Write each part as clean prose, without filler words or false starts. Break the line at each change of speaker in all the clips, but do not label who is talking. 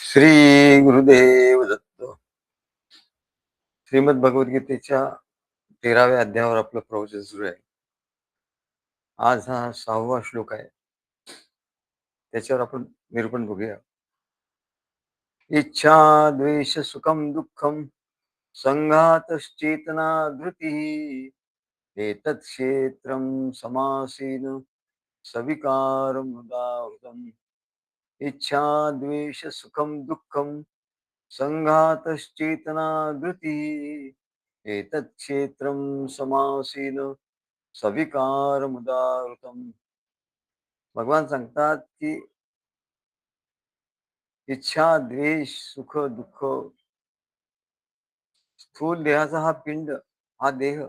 श्री गुरुदेव दत्त. श्रीमद भगवद्गीतेच्या 13व्या अध्यायावर आपलं प्रवचन सुरू आहे. आज हा 6वा श्लोक आहे. त्याच्यावर आपण निरूपण बघूया. इच्छा द्वेष सुखम दुःखम संघातश्चेतना धृती एतत् क्षेत्रम समासीन सविकार मुदावृतम. इच्छा द्वेष सुखम दुःखम संघातश्चेतना धृती एतत् क्षेत्रम समासीन सविकार मुदावृतम. भगवान सांगतात की इच्छा द्वेष सुख दुःख, स्थूल देहाचा हा पिंड, हा देह,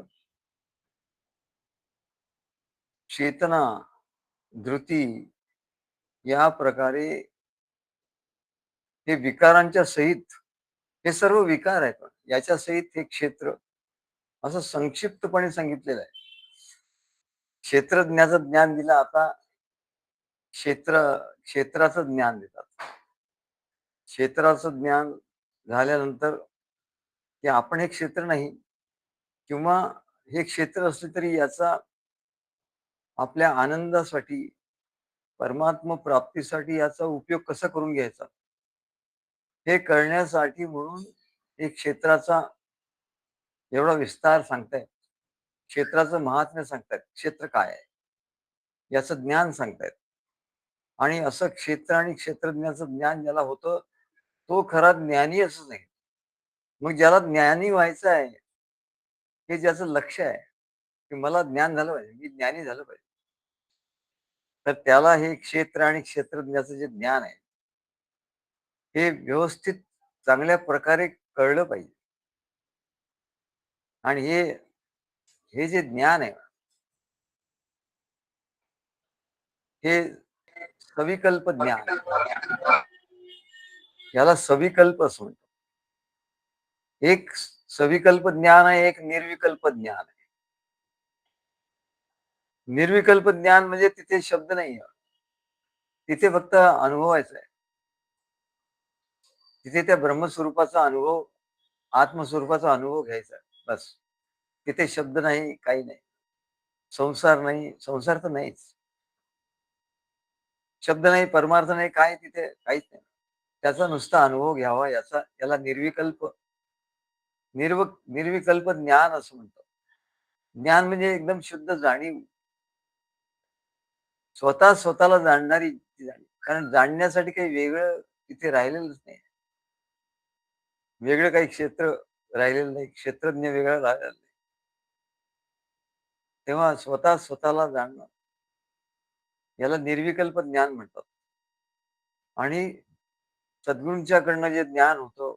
चेतना, धृती, या प्रकारे हे विकारांच्या सहित, हे सर्व विकार आहेत, याच्या सहित हे क्षेत्र असं संक्षिप्तपणे सांगितलेलं आहे. क्षेत्रज्ञाचं ज्ञान दिलं. आता क्षेत्राचं ज्ञान देतात. क्षेत्राचं ज्ञान झाल्यानंतर की आपण हे क्षेत्र नाही, किंवा हे क्षेत्र असले तरी याचा आपल्या आनंदासाठी, परमात्मा प्राप्तीसाठी याचा उपयोग कसा करून घ्यायचा, हे करण्यासाठी म्हणून एक क्षेत्राचा एवढा विस्तार सांगतायत. क्षेत्राचं महात्म्य सांगतायत. क्षेत्र काय आहे याचं ज्ञान सांगतायत. आणि असं क्षेत्र आणि क्षेत्रज्ञाचं ज्ञान ज्याला होतं तो खरा ज्ञानी असं नाही. मग ज्याला ज्ञानी व्हायचं आहे, हे ज्याचं लक्ष आहे की मला ज्ञान झालं पाहिजे, मी ज्ञानी झालं पाहिजे, तर त्याला हे क्षेत्र आणि क्षेत्रज्ञाचं जे ज्ञान आहे हे व्यवस्थित चांगल्या प्रकारे कळलं पाहिजे. आणि हे हे जे ज्ञान आहे हे सविकल्प ज्ञान, याला सविकल्प असं म्हणतात. एक सविकल्प ज्ञान आहे, एक निर्विकल्प ज्ञान आहे. निर्विकल्प ज्ञान म्हणजे तिथे शब्द नाही, तिथे फक्त अनुभवायचं आहे. तिथे त्या ब्रह्मस्वरूपाचा अनुभव, आत्मस्वरूपाचा अनुभव घ्यायचा बस. तिथे शब्द नाही, काही नाही. संसार नाही, संसार तर नाहीच. शब्द नाही, परमार्थ नाही, काय तिथे काहीच नाही. त्याचा नुसता अनुभव घ्यावा, याला निर्विकल्प ज्ञान असं म्हणतात. ज्ञान म्हणजे एकदम शुद्ध जाणीव, स्वतःला जाणणारी जाणीव. कारण जाणण्यासाठी काही वेगळं तिथे राहिलेलंच नाही. वेगळं काही क्षेत्र राहिलेलं नाही, क्षेत्रज्ञ वेगळा राहिलेला नाही. तेव्हा स्वतःला जाणणं, याला निर्विकल्प ज्ञान म्हणतात. आणि सद्गुरूंच्याकडनं जे ज्ञान होतं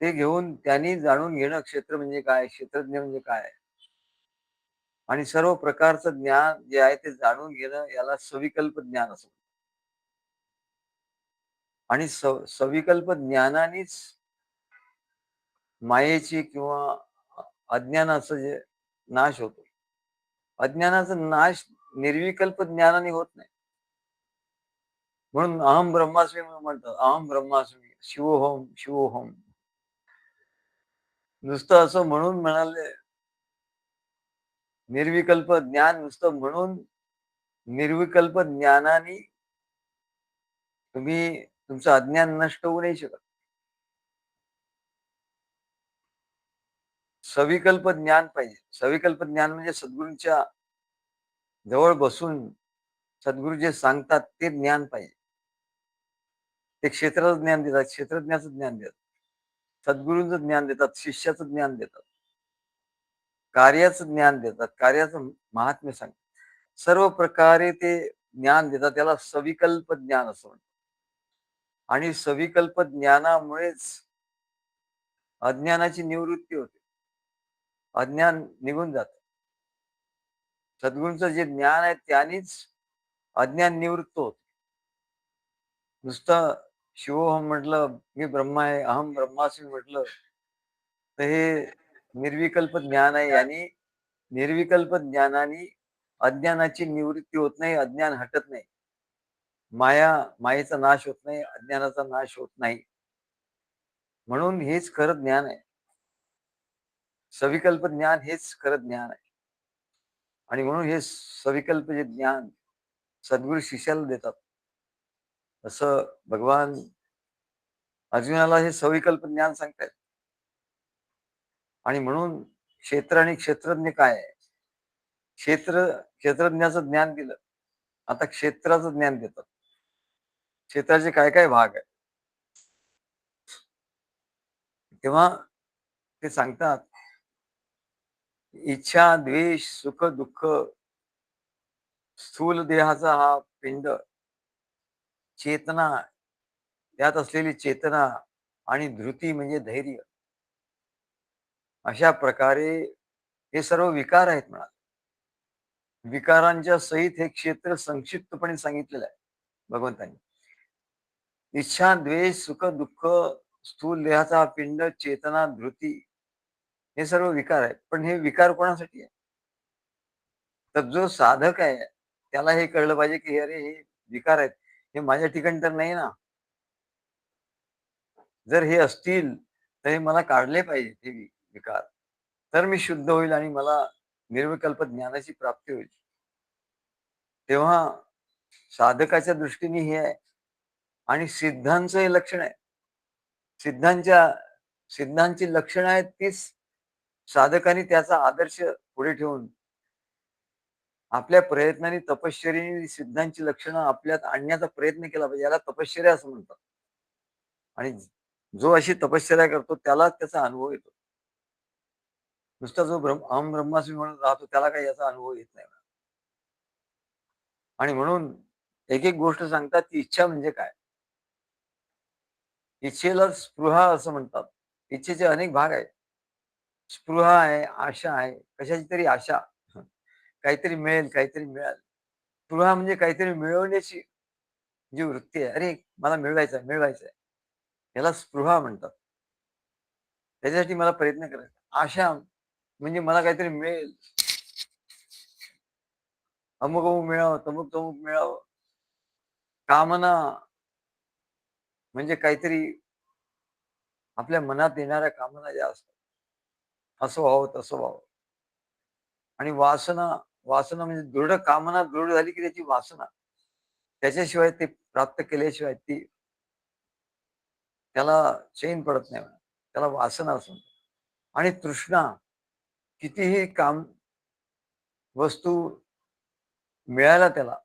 ते घेऊन त्यांनी जाणून घेणं, क्षेत्र म्हणजे काय, क्षेत्रज्ञ म्हणजे काय, आणि सर्व प्रकारचं ज्ञान जे आहे ते जाणून घेणं, याला सविकल्प ज्ञान असं. आणि सविकल्प ज्ञानानेच मायेची किंवा अज्ञानाचं जे नाश होतो. अज्ञानाचा नाश निर्विकल्प ज्ञानाने होत नाही. म्हणून अहम ब्रह्मास्मी म्हणतात. अहम ब्रह्मास्मी, शिवोहम शिवोहम. नुसतं असं म्हणून म्हणाले, निर्विकल्प ज्ञान नुसतं म्हणून, निर्विकल्प ज्ञानाने तुम्ही तुमचं अज्ञान नष्ट होऊ नाही शकत. सविकल्प ज्ञान पाहिजे. सविकल्प ज्ञान म्हणजे सद्गुरूंच्या जवळ बसून सद्गुरू जे सांगतात ते ज्ञान पाहिजे. ते क्षेत्राचं ज्ञान देतात, क्षेत्रज्ञाचं ज्ञान देतात, सद्गुरूंचं ज्ञान देतात, शिष्याचं ज्ञान देतात, कार्याचं ज्ञान देतात, कार्याचं महात्म्य सांगतात. सर्व प्रकारे ते ज्ञान देतात. त्याला सविकल्प ज्ञान असं म्हणतात. आणि सविकल्प ज्ञानामुळेच अज्ञानाची निवृत्ती होते. अज्ञान निघून जात. सद्गुरूंचं जे ज्ञान आहे त्यानेच अज्ञान निवृत्त होत. नुसतं शिवोहम म्हटलं, मी ब्रह्मा आहे, अहम ब्रह्मास्मी म्हटलं, तर हे निर्विकल्प ज्ञान आहे. यांनी निर्विकल्प ज्ञानाने अज्ञानाची निवृत्ती होत नाही, अज्ञान हटत नाही. मायेचा नाश होत नाही, अज्ञानाचा नाश होत नाही. म्हणून हेच खरं ज्ञान आहे. सविकल्प ज्ञान हेच खरं ज्ञान आहे. आणि म्हणून हे सविकल्प जे ज्ञान सद्गुरू शिष्याला देतात. असं भगवान अर्जुनाला हे सविकल्प ज्ञान सांगतायत. आणि म्हणून क्षेत्र आणि क्षेत्रज्ञ काय आहे? क्षेत्रज्ञाचं ज्ञान दिलं. आता क्षेत्राचं ज्ञान देतात. क्षेत्राचे काय काय भाग आहेत? तेव्हा ते सांगतात, इच्छा, द्वेष, सुख, दुःख, स्थूल देहाचा हा पिंड, चेतना, त्यात असलेली चेतना आणि धृती म्हणजे धैर्य. अशा प्रकारे हे सर्व विकार आहेत म्हणा. विकारांच्या सहित हे क्षेत्र संक्षिप्तपणे सांगितलेलं आहे भगवंतांनी. इच्छा, द्वेष, सुख, दुःख, स्थूल देहाचा पिंड, चेतना, धृती, हे सर्व विकार आहेत. पण हे विकार कोणासाठी आहे? तर जो साधक आहे त्याला हे कळलं पाहिजे की अरे हे विकार आहेत, हे माझ्या ठिकाणी तर नाही ना. जर हे असतील तर हे मला काढले पाहिजे हे विकार. तर मी शुद्ध होईल आणि मला निर्विकल्प ज्ञानाची प्राप्ती होईल. तेव्हा साधकाच्या दृष्टीने हे आहे. आणि सिद्धांचं हे लक्षण आहे. सिद्धांच्या सिद्धांची लक्षणं आहेत तीच साधकांनी त्याचा आदर्श पुढे ठेवून आपल्या प्रयत्नांनी, तपश्चर्येने सिद्धांची लक्षणं आपल्यात आणण्याचा प्रयत्न केला पाहिजे. याला तपश्चर्या असं म्हणतात. आणि जो अशी तपश्चर्या करतो त्यालाच त्याचा अनुभव येतो. नुसता जो अहम ब्रह्मास्मी म्हणून राहतो त्याला काही याचा अनुभव येत नाही. आणि म्हणून एक एक गोष्ट सांगतात की इच्छा म्हणजे काय? इच्छेला स्पृहा असं म्हणतात. इच्छेचे अनेक भाग आहेत. स्पृहा आहे, आशा आहे, कशाची तरी आशा. काहीतरी मिळेल, काहीतरी मिळेल. स्पृहा म्हणजे काहीतरी मिळवण्याची जी वृत्ती आहे. अरे, मला मिळवायचं आहे, मिळवायचं आहे. याला स्पृहा म्हणतात. त्याच्यासाठी मला प्रयत्न करायचा. आशा म्हणजे मला काहीतरी मिळेल. अमुक-अमुक मिळावं, तमुक-तमुक मिळावं. कामना म्हणजे काहीतरी आपल्या मनात येणाऱ्या कामना ज्या असतात. असं व्हावं, तसं व्हावं. आणि वासना, वासना म्हणजे दृढ कामना दृढ झाली की त्याची वासना. त्याच्याशिवाय ते प्राप्त केल्याशिवाय ती त्याला चैन पडत नाही. त्याला वासना असं म्हणतात. आणि तृष्णा, कितीही काम वस्तू मिळायला त्याला,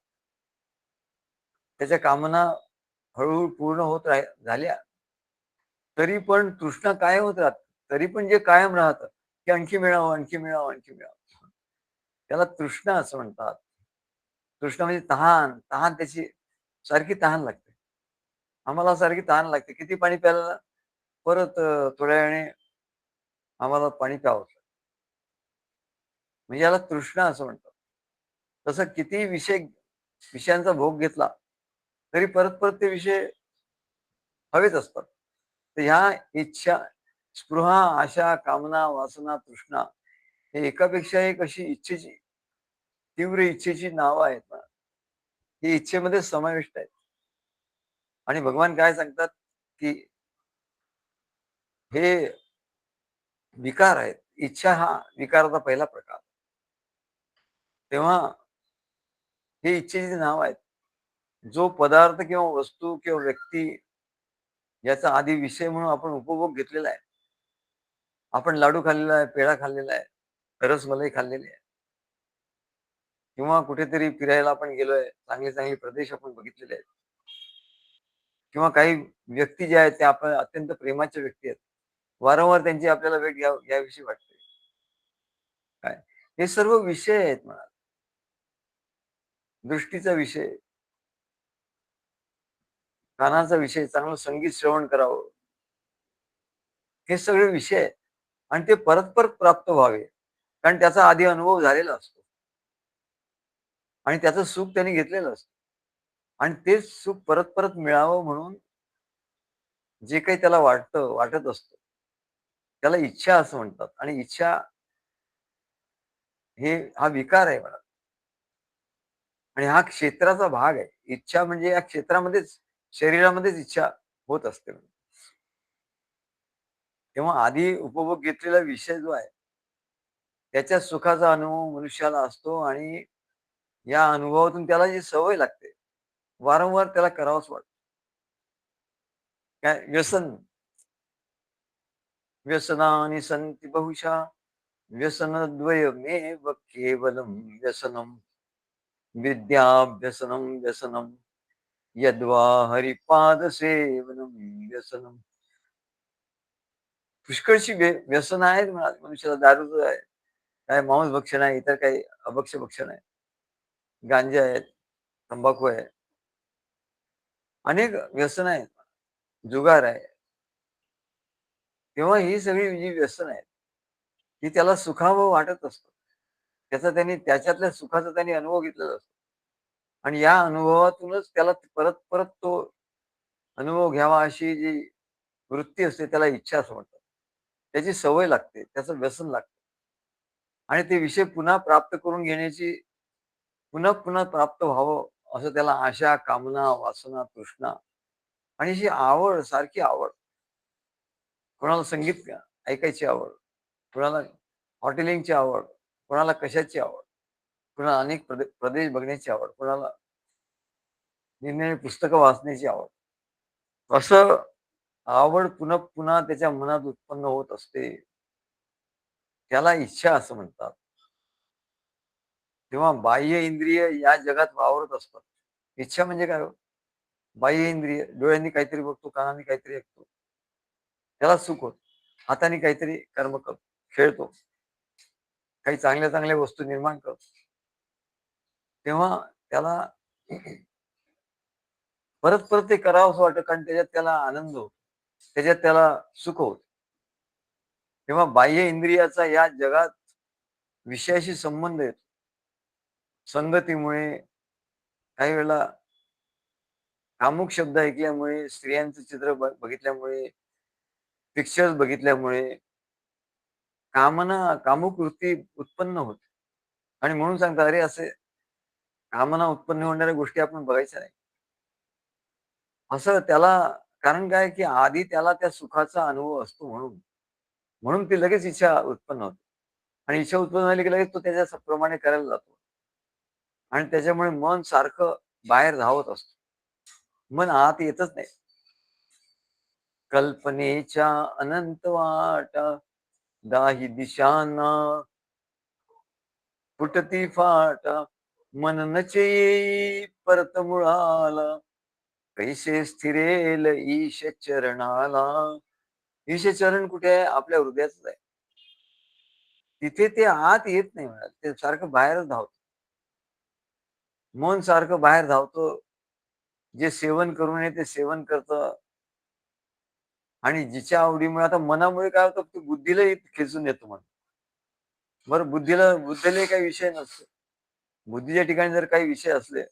त्याच्या कामना हळूहळू पूर्ण होत झाल्या, तरी पण तृष्णा कायम होत राहते. तरी पण जे कायम राहतं, की आणखी मिळावं, आणखी मिळावं, आणखी मिळावं. त्याला तृष्णा असं म्हणतात. तृष्णा म्हणजे तहान, तहान त्याची सारखी तहान लागते. आम्हाला सारखी तहान लागते. किती पाणी प्यायला परत थोड्या वेळाने आम्हाला पाणी प्यावं. म्हणजे याला तृष्णा असं म्हणतात. तसं कितीही विषयांचा भोग घेतला, तरी परत-परत ते विषय हवेच असतात. तर ह्या इच्छा, स्पृहा, आशा, कामना, वासना, तृष्णा हे एकापेक्षा एक अशी इच्छेची, तीव्र इच्छेची नावं आहेत ना, ही इच्छेमध्ये समाविष्ट आहेत. आणि भगवान काय सांगतात, की हे विकार आहेत. इच्छा हा विकाराचा पहिला प्रकार. तेव्हा हे इच्छेची नावं आहेत. जो पदार्थ किंवा वस्तू किंवा व्यक्ती याचा आधी विषय म्हणून आपण उपभोग घेतलेला आहे. आपण लाडू खाल्लेला आहे, पेढा खाल्लेला आहे, रसमलाई खाल्लेली आहे. किंवा कुठेतरी फिरायला आपण गेलोय, चांगले-चांगले प्रदेश आपण बघितलेले आहेत. किंवा काही व्यक्ती ज्या आहेत त्या आपण अत्यंत प्रेमाच्या व्यक्ती आहेत. वारंवार त्यांची आपल्याला भेट घ्यावीशी वाटते. काय? हे सर्व विषय आहेत म्हणा. दृष्टीचा विषय, कानाचा विषय, चांगलं संगीत श्रवण करावं. हे सगळे विषय आहेत. आणि ते परत-परत प्राप्त व्हावे. कारण त्याचा आधी अनुभव झालेला असतो. आणि त्याचं सुख त्यांनी घेतलेलं असतं. आणि तेच सुख परत-परत मिळावं म्हणून जे काही त्याला वाटत असतं, त्याला इच्छा असं म्हणतात. आणि इच्छा हा विकार आहे म्हणा. आणि हा क्षेत्राचा भाग आहे. इच्छा म्हणजे या क्षेत्रामध्येच, शरीरामध्येच इच्छा होत असते. तेव्हा आधी उपभोग घेतलेला विषय जो आहे, त्याच्या सुखाचा अनुभव मनुष्याला असतो आणि या अनुभवातून त्याला जी सवय लागते, वारंवार त्याला करावंच वाटतं. काय व्यसन, व्यसनानि सन्ति बहुशः व्यसनद्वयमेव केवलं व्यसनं विद्याभ्यसनं व्यसनं यद्वा हरिपादसेवनं व्यसनं. पुष्कळशी व्यसन आहेत मनुष्याला. दारूचं आहे, काय मांसभक्षण आहे, इतर काही अभक्ष्य भक्षण आहे, गांजा आहेत, तंबाखू आहे, अनेक व्यसन आहेत, जुगार आहे. तेव्हा ही सगळी जी व्यसन आहेत, ही त्याला सुखावं वाटत असतं. त्याच्यातल्या सुखाचा त्यांनी अनुभव घेतलेला असतो आणि या अनुभवातूनच त्याला परत-परत तो अनुभव घ्यावा अशी जी वृत्ती असते त्याला इच्छा असं म्हणतात. त्याची सवय लागते, त्याचं व्यसन लागतं आणि ते विषय पुन्हा प्राप्त करून घेण्याची, पुन्हा-पुन्हा प्राप्त व्हावं असं त्याला आशा, कामना, वासना, तृष्णा आणि अशी आवड, सारखी आवड. कोणाला संगीत ऐकायची आवड, कोणाला हॉटेलिंगची आवड, कोणाला कशाची आवड, कोणाला अनेक प्रदेश बघण्याची आवड, कोणाला निरनिराळी पुस्तकं वाचण्याची आवड. असं आवड पुन्हा-पुन्हा त्याच्या मनात उत्पन्न होत असते. त्याला इच्छा असं म्हणतात. तेव्हा बाह्य इंद्रिय या जगात वावरत असतात. इच्छा म्हणजे काय हो? बाह्य इंद्रिय, डोळ्यांनी काहीतरी बघतो, कानाने काहीतरी ऐकतो. त्याला सुख होतं. हाताने काहीतरी कर्म करतो, खेळतो. काही चांगल्या-चांगल्या वस्तू निर्माण करतो. तेव्हा त्याला परत-परत ते करावंसं वाटतं कारण त्याच्यात त्याला आनंद होतो. त्याच्यात त्याला सुख होतं. तेव्हा बाह्य इंद्रियाचा या जगात विषयाशी संबंध येतो. संगतीमुळे, काही वेळेला कामुक शब्द ऐकल्यामुळे, स्त्रियांचं चित्र बघितल्यामुळे, पिक्चर्स बघितल्यामुळे कामुक वृत्ती उत्पन्न होते आणि म्हणून सांगतात, "अरे, असे कामना उत्पन्न होणाऱ्या गोष्टी आपण बघायच्या नाही." असं त्याला कारण काय, की आधी त्याला त्या सुखाचा अनुभव असतो म्हणून. म्हणून ती लगेच इच्छा उत्पन्न होते आणि इच्छा उत्पन्न झाली की लगेच तो त्याच्या प्रमाणे करायला जातो आणि त्याच्यामुळे मन सारखं बाहेर धावत असतं. मन आत येतच नाही. कल्पनेच्या अनंत वाटा, दाही दिशांना फुटती फाटा, मन नचे येई परत मुळाला, कैसे स्थिरेल ईश चरणाला. ईश चरण कुठे आहे? आपल्या हृदयातच आहे. तिथे ते आत येत नाही म्हणाल. ते सारखं बाहेरच धावतं. मन सारखं बाहेर धावतं. जे सेवन करू नये ते सेवन करतं आणि जिच्या आवडीमुळे आता मनामुळे काय होतं, की बुद्धीलाही खेचून येतो मन. बरं बुद्धीलाही काही विषय नसतो. बुद्धीच्या ठिकाणी जर काही विषय असले,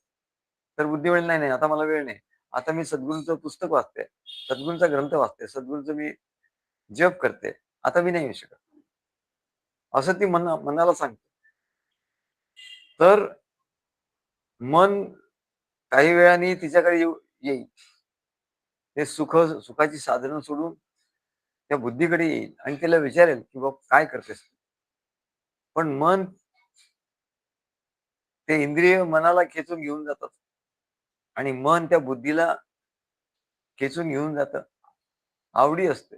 तर बुद्धी म्हणेल, "नाही, नाही, आता मला वेळ नाही. आता मी सद्गुरूंचं पुस्तक वाचते, सद्गुरूंचा ग्रंथ वाचते, सद्गुरूंचं मी जप करते. आता मी नाही येऊ शकत." असं ती मनाला सांगते. तर मन काही वेळाने तिच्याकडे येईल. ते सुखाची साधनं सोडून त्या बुद्धीकडे येईल आणि तिला विचारेल, की "बाबा काय करतेस?" पण मन, ते इंद्रिय मनाला खेचून घेऊन जातात आणि मन त्या बुद्धीला खेचून घेऊन जातं. आवडी असते.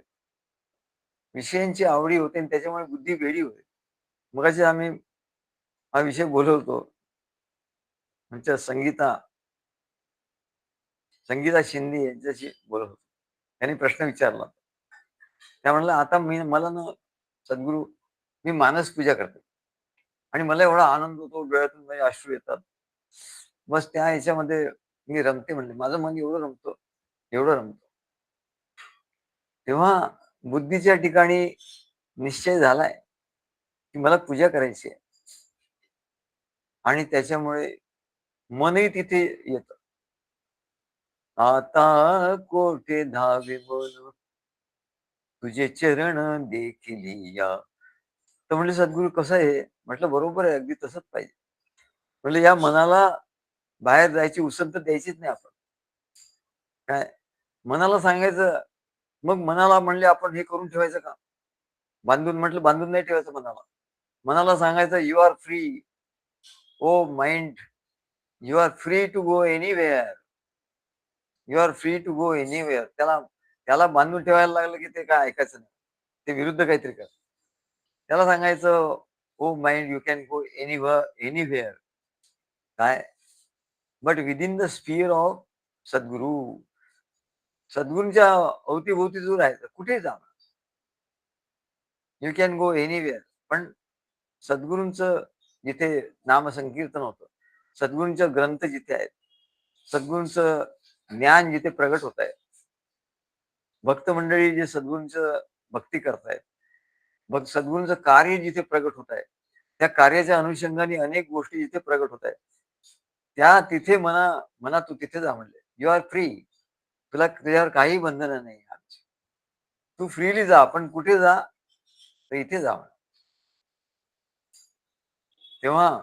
विषयांची आवडी होते आणि त्याच्यामुळे बुद्धी वेडी होते. मगाशी आम्ही हा विषय बोलत होतो. आमच्या संगीता शिंदे यांच्याशी बोलत होतो. त्यांनी प्रश्न विचारला. त्या म्हणल्या, "आता मला ना सद्गुरू, मी मानस पूजा करते आणि मला एवढा आनंद होतो, डोळ्यातून माझे अश्रू येतात. बस त्या ह्याच्यामध्ये मी रमते," म्हणले. "माझं मन एवढं रमतं, एवढं रमतं." तेव्हा बुद्धीच्या ठिकाणी निश्चय झालाय, की मला पूजा करायची आहे आणि त्याच्यामुळे मनही तिथे येतं. आता कोठे धावे मन, तुझे चरण देखिली या. तर म्हणले, "सद्गुरू कसं आहे?" म्हटलं, "बरोबर आहे, अगदी तसंच पाहिजे." म्हणले, "या मनाला बाहेर जायची उसंत द्यायचीच नाही आपण. काय मनाला सांगायचं, मग मनाला म्हणले आपण हे करून ठेवायचं का? बांधून म्हटलं बांधून नाही ठेवायचं मनाला. मनाला सांगायचं you are free. O mind, you are free to go anywhere. You are free to go anywhere. त्याला त्याला बांधून ठेवायला लागलं की ते काय ऐकायचं नाही. ते विरुद्ध काहीतरी कर. त्याला सांगायचं, "oh mind you can go anywhere." काय? But within the sphere of Sadguru. सद्गुरूंच्या अवती-भोवती जो राहायचं, कुठेही जा. You can go anywhere. पण सद्गुरूंचं जिथे नामसंकीर्तन होतं, सद्गुरूंचे ग्रंथ जिथे आहेत, सद्गुरूंचं ज्ञान जिथे प्रगट होत आहे, भक्त मंडळी जे सद्गुरूंचं भक्ती करतायत, मग सद्गुरूंचं कार्य जिथे प्रगट होत आहे, त्या कार्याच्या अनुषंगाने अनेक गोष्टी जिथे प्रगट होत आहेत, त्या तिथे म्हणा तू तिथे जा म्हणले. You are free. तुला तुझ्यावर काही बंधनं नाही आमची. तू फ्रीली जा. पण कुठे जा? तर इथे जा. तेव्हा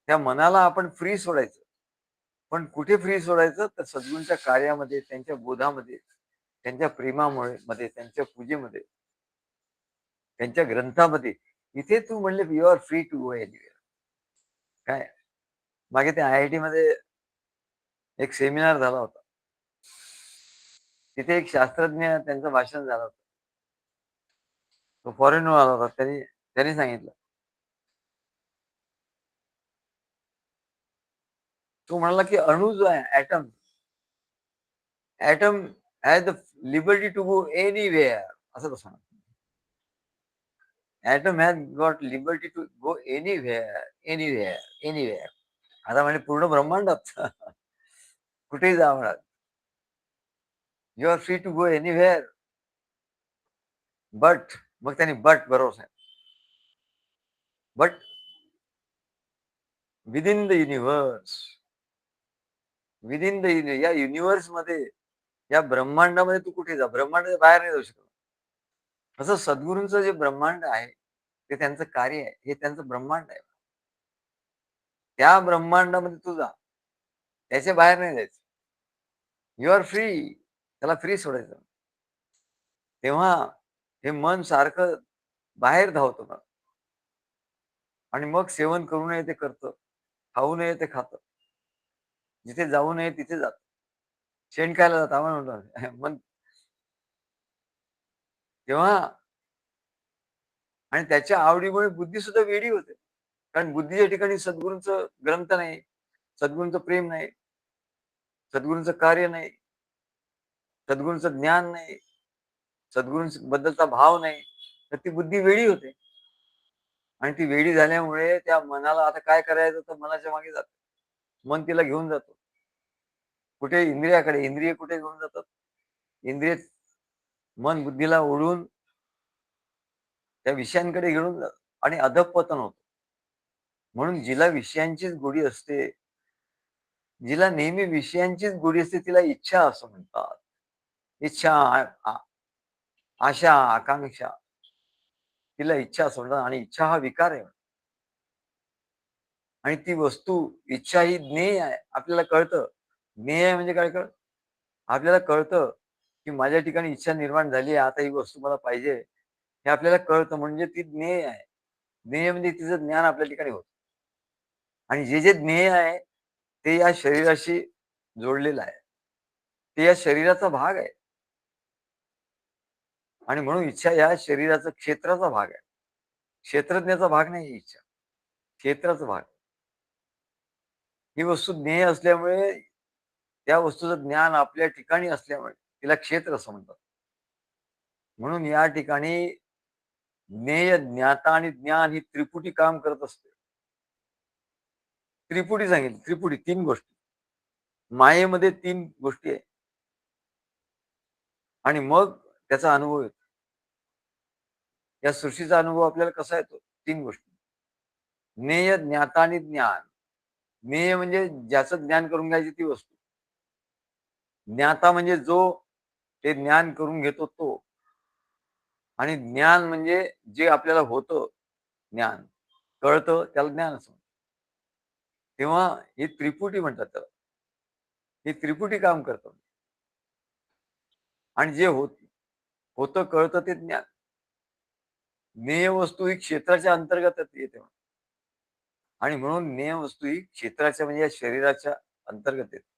त्या मनाला आपण फ्री सोडायचं. पण कुठे फ्री सोडायचं? तर सद्गुरूंच्या कार्यामध्ये, त्यांच्या बोधामध्ये, त्यांच्या प्रेमामुळे मध्ये, त्यांच्या पूजेमध्ये, त्यांच्या ग्रंथामध्ये. इथे तू म्हणले you are free to go anywhere. काय? मागे ते IIT मध्ये एक सेमिनार झाला होता. तिथे एक शास्त्रज्ञ त्यांचं भाषण झालं होतं. तो फॉरेनहून आला होता. त्यांनी त्यांनी सांगितलं. तो म्हणाला, की अणू जो आहे atom, atom has the liberty to go anywhere असं तो सांगतो. Atom has got liberty to go anywhere, anywhere, anywhere. आता म्हणजे पूर्ण ब्रह्मांडात कुठेही जा म्हणा. You are free to go anywhere. But मग त्यांनी बट बरोबर सांगितलं. But within the universe, within the या युनिव्हर्समध्ये, या ब्रह्मांडामध्ये तू कुठे जा. ब्रह्मांडाच्या बाहेर नाही जाऊ शकत. तसं सद्गुरूंचं जे ब्रह्मांड आहे, ते त्यांचं कार्य आहे. हे त्यांचं ब्रह्मांड आहे. त्या ब्रह्मांडामध्ये तू जा. त्याच्या बाहेर नाही जायचं. You are free. त्याला फ्री सोडायचं. तेव्हा हे मन सारखं बाहेर धावतं मग आणि मग सेवन करू नये ते करतं. खाऊ नये ते खातं. जिथे जाऊ नये तिथे जातं. शेण खायला जातं आपण म्हणतो. मग तेव्हा आणि त्याच्या आवडीमुळे बुद्धी सुद्धा वेडी होते. कारण बुद्धीच्या ठिकाणी सद्गुरूंचं ग्रंथ नाही, सद्गुरूंचं प्रेम नाही, सद्गुरूंचं कार्य नाही, सद्गुरूंचं ज्ञान नाही, सद्गुरूंबद्दलचा भाव नाही, तर ती बुद्धी वेडी होते. आणि ती वेडी झाल्यामुळे त्या मनाला आता काय करायचं तर मनाच्या मागे जातं. मन तिला घेऊन जातो. कुठे इंद्रियाकडे. इंद्रिय कुठे घेऊन जातात? इंद्रिय मन बुद्धीला ओढून त्या विषयांकडे घेऊन जातात आणि अधःपतन होतं. म्हणून जिला विषयांचीच गोडी असते, जिला नेहमी विषयांचीच गोडी असते, तिला इच्छा असं म्हणतात. इच्छा, आशा, आकांक्षा, तिला इच्छा असं म्हणतात आणि इच्छा हा विकार आहे. आणि ती वस्तू, इच्छा ही ज्ञेय आहे. आपल्याला कळतं. ज्ञेय आहे म्हणजे काय कळतं? आपल्याला कळतं, की माझ्या ठिकाणी इच्छा निर्माण झाली आहे, आता ही वस्तू मला पाहिजे. हे आपल्याला कळतं म्हणजे ती ज्ञेय आहे. ज्ञेय म्हणजे तिचं ज्ञान आपल्या ठिकाणी होतं. आणि जे ज्ञेय आहे, ते या शरीराशी जोडलेलं आहे. ते या शरीराचा भाग आहे. आणि म्हणून इच्छा या शरीराचा क्षेत्राचा भाग आहे. क्षेत्रज्ञाचा भाग नाही ही इच्छा. क्षेत्राचा भाग. ही वस्तू ज्ञेय असल्यामुळे, त्या वस्तूचं ज्ञान आपल्या ठिकाणी असल्यामुळे तिला क्षेत्र असं म्हणतात. म्हणून या ठिकाणी ज्ञेय, ज्ञाता आणि ज्ञान ही त्रिपुटी काम करत असते. त्रिपुटी सांगितली. त्रिपुटी 3 गोष्टी. मायेमध्ये 3 गोष्टी आहेत आणि मग त्याचा अनुभव येतो. या सृष्टीचा अनुभव आपल्याला कसा येतो? 3 गोष्टी. ज्ञेय, ज्ञाता आणि ज्ञान. ज्ञेय म्हणजे ज्याचं ज्ञान करून घ्यायची ती वस्तू. ज्ञाता म्हणजे जो ते ज्ञान करून घेतो तो. आणि ज्ञान म्हणजे जे आपल्याला होतं ज्ञान, कळतं त्याला ज्ञान असं म्हणतात. तेव्हा ही त्रिपुटी म्हणतात त्याला. ही त्रिपुटी काम करतं. आणि जे होतं कळतं ते ज्ञान. ज्ञेय वस्तू ही क्षेत्राच्या अंतर्गतच येते. आणि म्हणून ज्ञेय वस्तू ही क्षेत्राच्या म्हणजे या शरीराच्या अंतर्गत येते.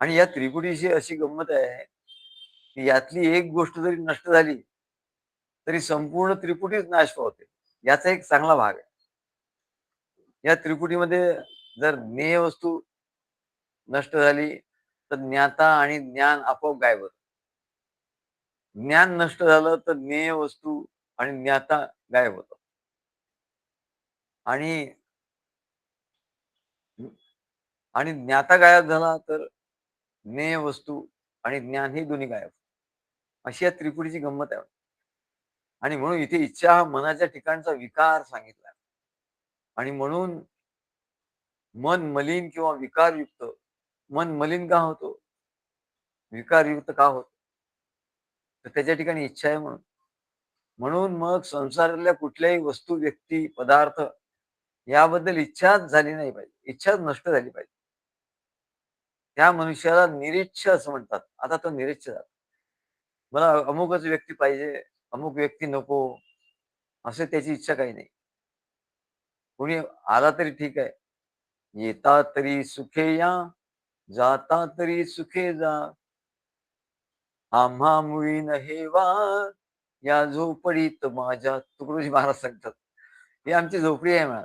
आणि या त्रिपुटीची अशी गंमत आहे, की यातली एक गोष्ट जरी नष्ट झाली, तरी संपूर्ण त्रिपुटीच नाश पावते. याचा एक चांगला भाग आहे. या त्रिपुटीमध्ये जर ज्ञेय वस्तू नष्ट झाली, तर ज्ञाता आणि ज्ञान आपोआप गायब होतं. ज्ञान नष्ट झालं, तर ज्ञेय वस्तू आणि ज्ञाता गायब होतात. आणि आणि ज्ञाता गायब झाला, तर ज्ञेय वस्तू आणि ज्ञान ही दोन्ही गायब. अशी या त्रिपुटीची गंमत आहे. आणि म्हणून इथे इच्छा हा मनाच्या ठिकाणचा विकार सांगितला. आणि म्हणून मन मलिन किंवा विकारयुक्त. मन मलिन का होतो? विकारयुक्त का होतो? तर त्याच्या ठिकाणी इच्छा आहे म्हणून. म्हणून मग संसारातल्या कुठल्याही वस्तू, व्यक्ती, पदार्थ याबद्दल इच्छाच झाली नाही पाहिजे. इच्छाच नष्ट झाली पाहिजे. त्या मनुष्याला निरीच्छ असं म्हणतात. आता तो निरीच्छ झाला. मला अमुकच व्यक्ती पाहिजे, अमुक व्यक्ती नको, असं त्याची इच्छा काही नाही. कोणी आला तरी ठीक आहे. येता तरी सुखे या, जाता तरी सुखे जा. आम्हा मुळी न हेवा, या झोपडीत माझ्या. तुकडोजी महाराज सांगतात. ही आमची झोपडी आहे म्हणा.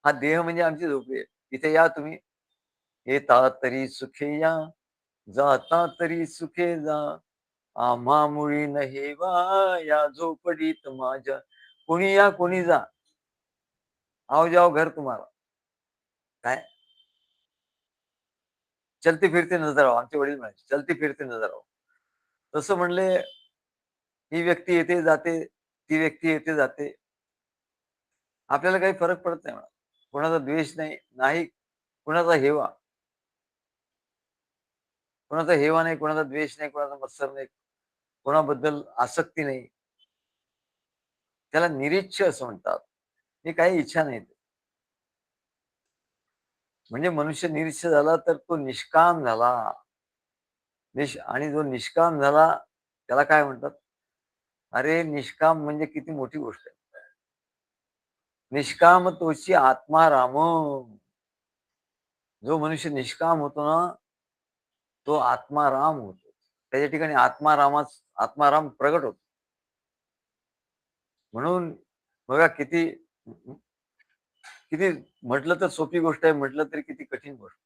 हा देह म्हणजे आमची झोपडी आहे. इथे या तुम्ही. येता तरी सुखे या, जाता तरी सुखे जा. आम्हा मुळी न हेवा, या झोपडीत माझ्या. कोणी या कोणी जा. आओ जाओ घर तुम्हाला. काय? चलते फिरते नजर आओ. आमचे वडील म्हणायचे, चलते फिरते नजर आओ. तसं म्हणले, ही व्यक्ती येते जाते, ती व्यक्ती येते जाते. आपल्याला काही फरक पडत नाही म्हणा. कोणाचा द्वेष नाही, नाही कुणाचा हेवा. कोणाचा हेवा नाही, कोणाचा द्वेष नाही, कोणाचा मत्सर नाही, कोणाबद्दल आसक्ती नाही. त्याला निरीच्छ असं म्हणतात. हे काही इच्छा नाहीत. म्हणजे मनुष्य निरीच्छ झाला तर तो निष्काम झाला. आणि जो निष्काम झाला त्याला काय म्हणतात? अरे निष्काम म्हणजे किती मोठी गोष्ट आहे. निष्काम तोची आत्मा राम. जो मनुष्य निष्काम होतो ना, तो आत्माराम होतो. त्याच्या ठिकाणी आत्माराम प्रगट होतो. म्हणून बघा किती किती म्हटलं तर सोपी गोष्ट आहे, म्हटलं तरी किती कठीण गोष्ट.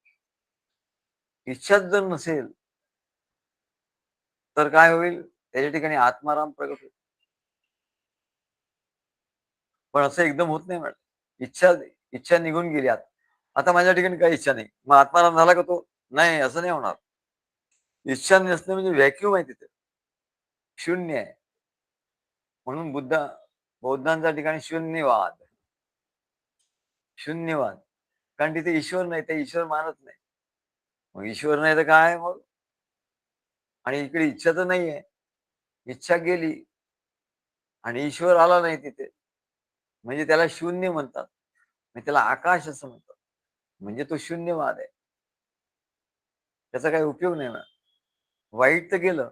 इच्छाच जर नसेल, तर काय होईल? त्याच्या ठिकाणी आत्माराम प्रगट होईल. पण असं एकदम होत नाही मॅडम. इच्छा इच्छा निघून गेली आता. आता माझ्या ठिकाणी काही इच्छा नाही. मग आत्माराम झाला का तो? नाही, असं नाही होणार. इच्छा नसणं म्हणजे व्हॅक्यूम आहे तिथे. शून्य आहे. म्हणून बौद्धांच्या ठिकाणी शून्यवाद. शून्यवाद. कारण तिथे ईश्वर नाही, ते ईश्वर मानत नाही. मग ईश्वर नाही तर काय मग? आणि इकडे इच्छा तर नाहीये. इच्छा गेली आणि ईश्वर आला नाही तिथे. म्हणजे त्याला शून्य म्हणतात. म्हणजे त्याला आकाश असं म्हणतात. म्हणजे तो शून्यवाद आहे. त्याचा काही उपयोग नाही ना. वाईट तर गेलं,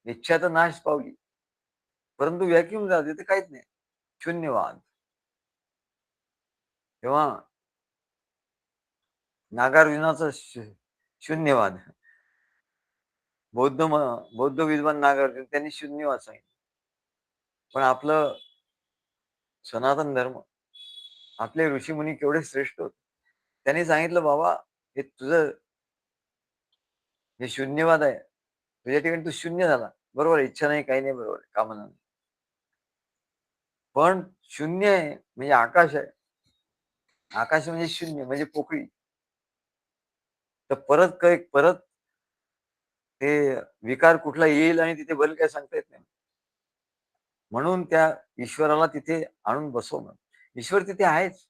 इच्छा तर नाश पावली. परंतु व्हॅक्यूम जाते तिथे काहीच नाही. शून्यवाद. तेव्हा नागार्जुनाचा शून्यवाद. बौद्ध विद्वान नागार्जुन त्यांनी शून्यवाद सांगितलं. पण आपलं सनातन धर्म, आपले ऋषीमुनी केवढे श्रेष्ठ होते. त्यांनी सांगितलं, "बाबा, हे तुझं हे शून्यवाद आहे. तुझ्या ठिकाणी तू शून्य झाला. बरोबर आहे, इच्छा नाही, काही नाही, बरोबर आहे, कामना नाही. पण शून्य आहे म्हणजे आकाश आहे. आकाश म्हणजे शून्य म्हणजे पोकळी. तर परत ते विकार कुठला येईल आणि तिथे बरेल काही सांगता येत नाही. म्हणून त्या ईश्वराला तिथे आणून बसवणं. ईश्वर तिथे आहेच.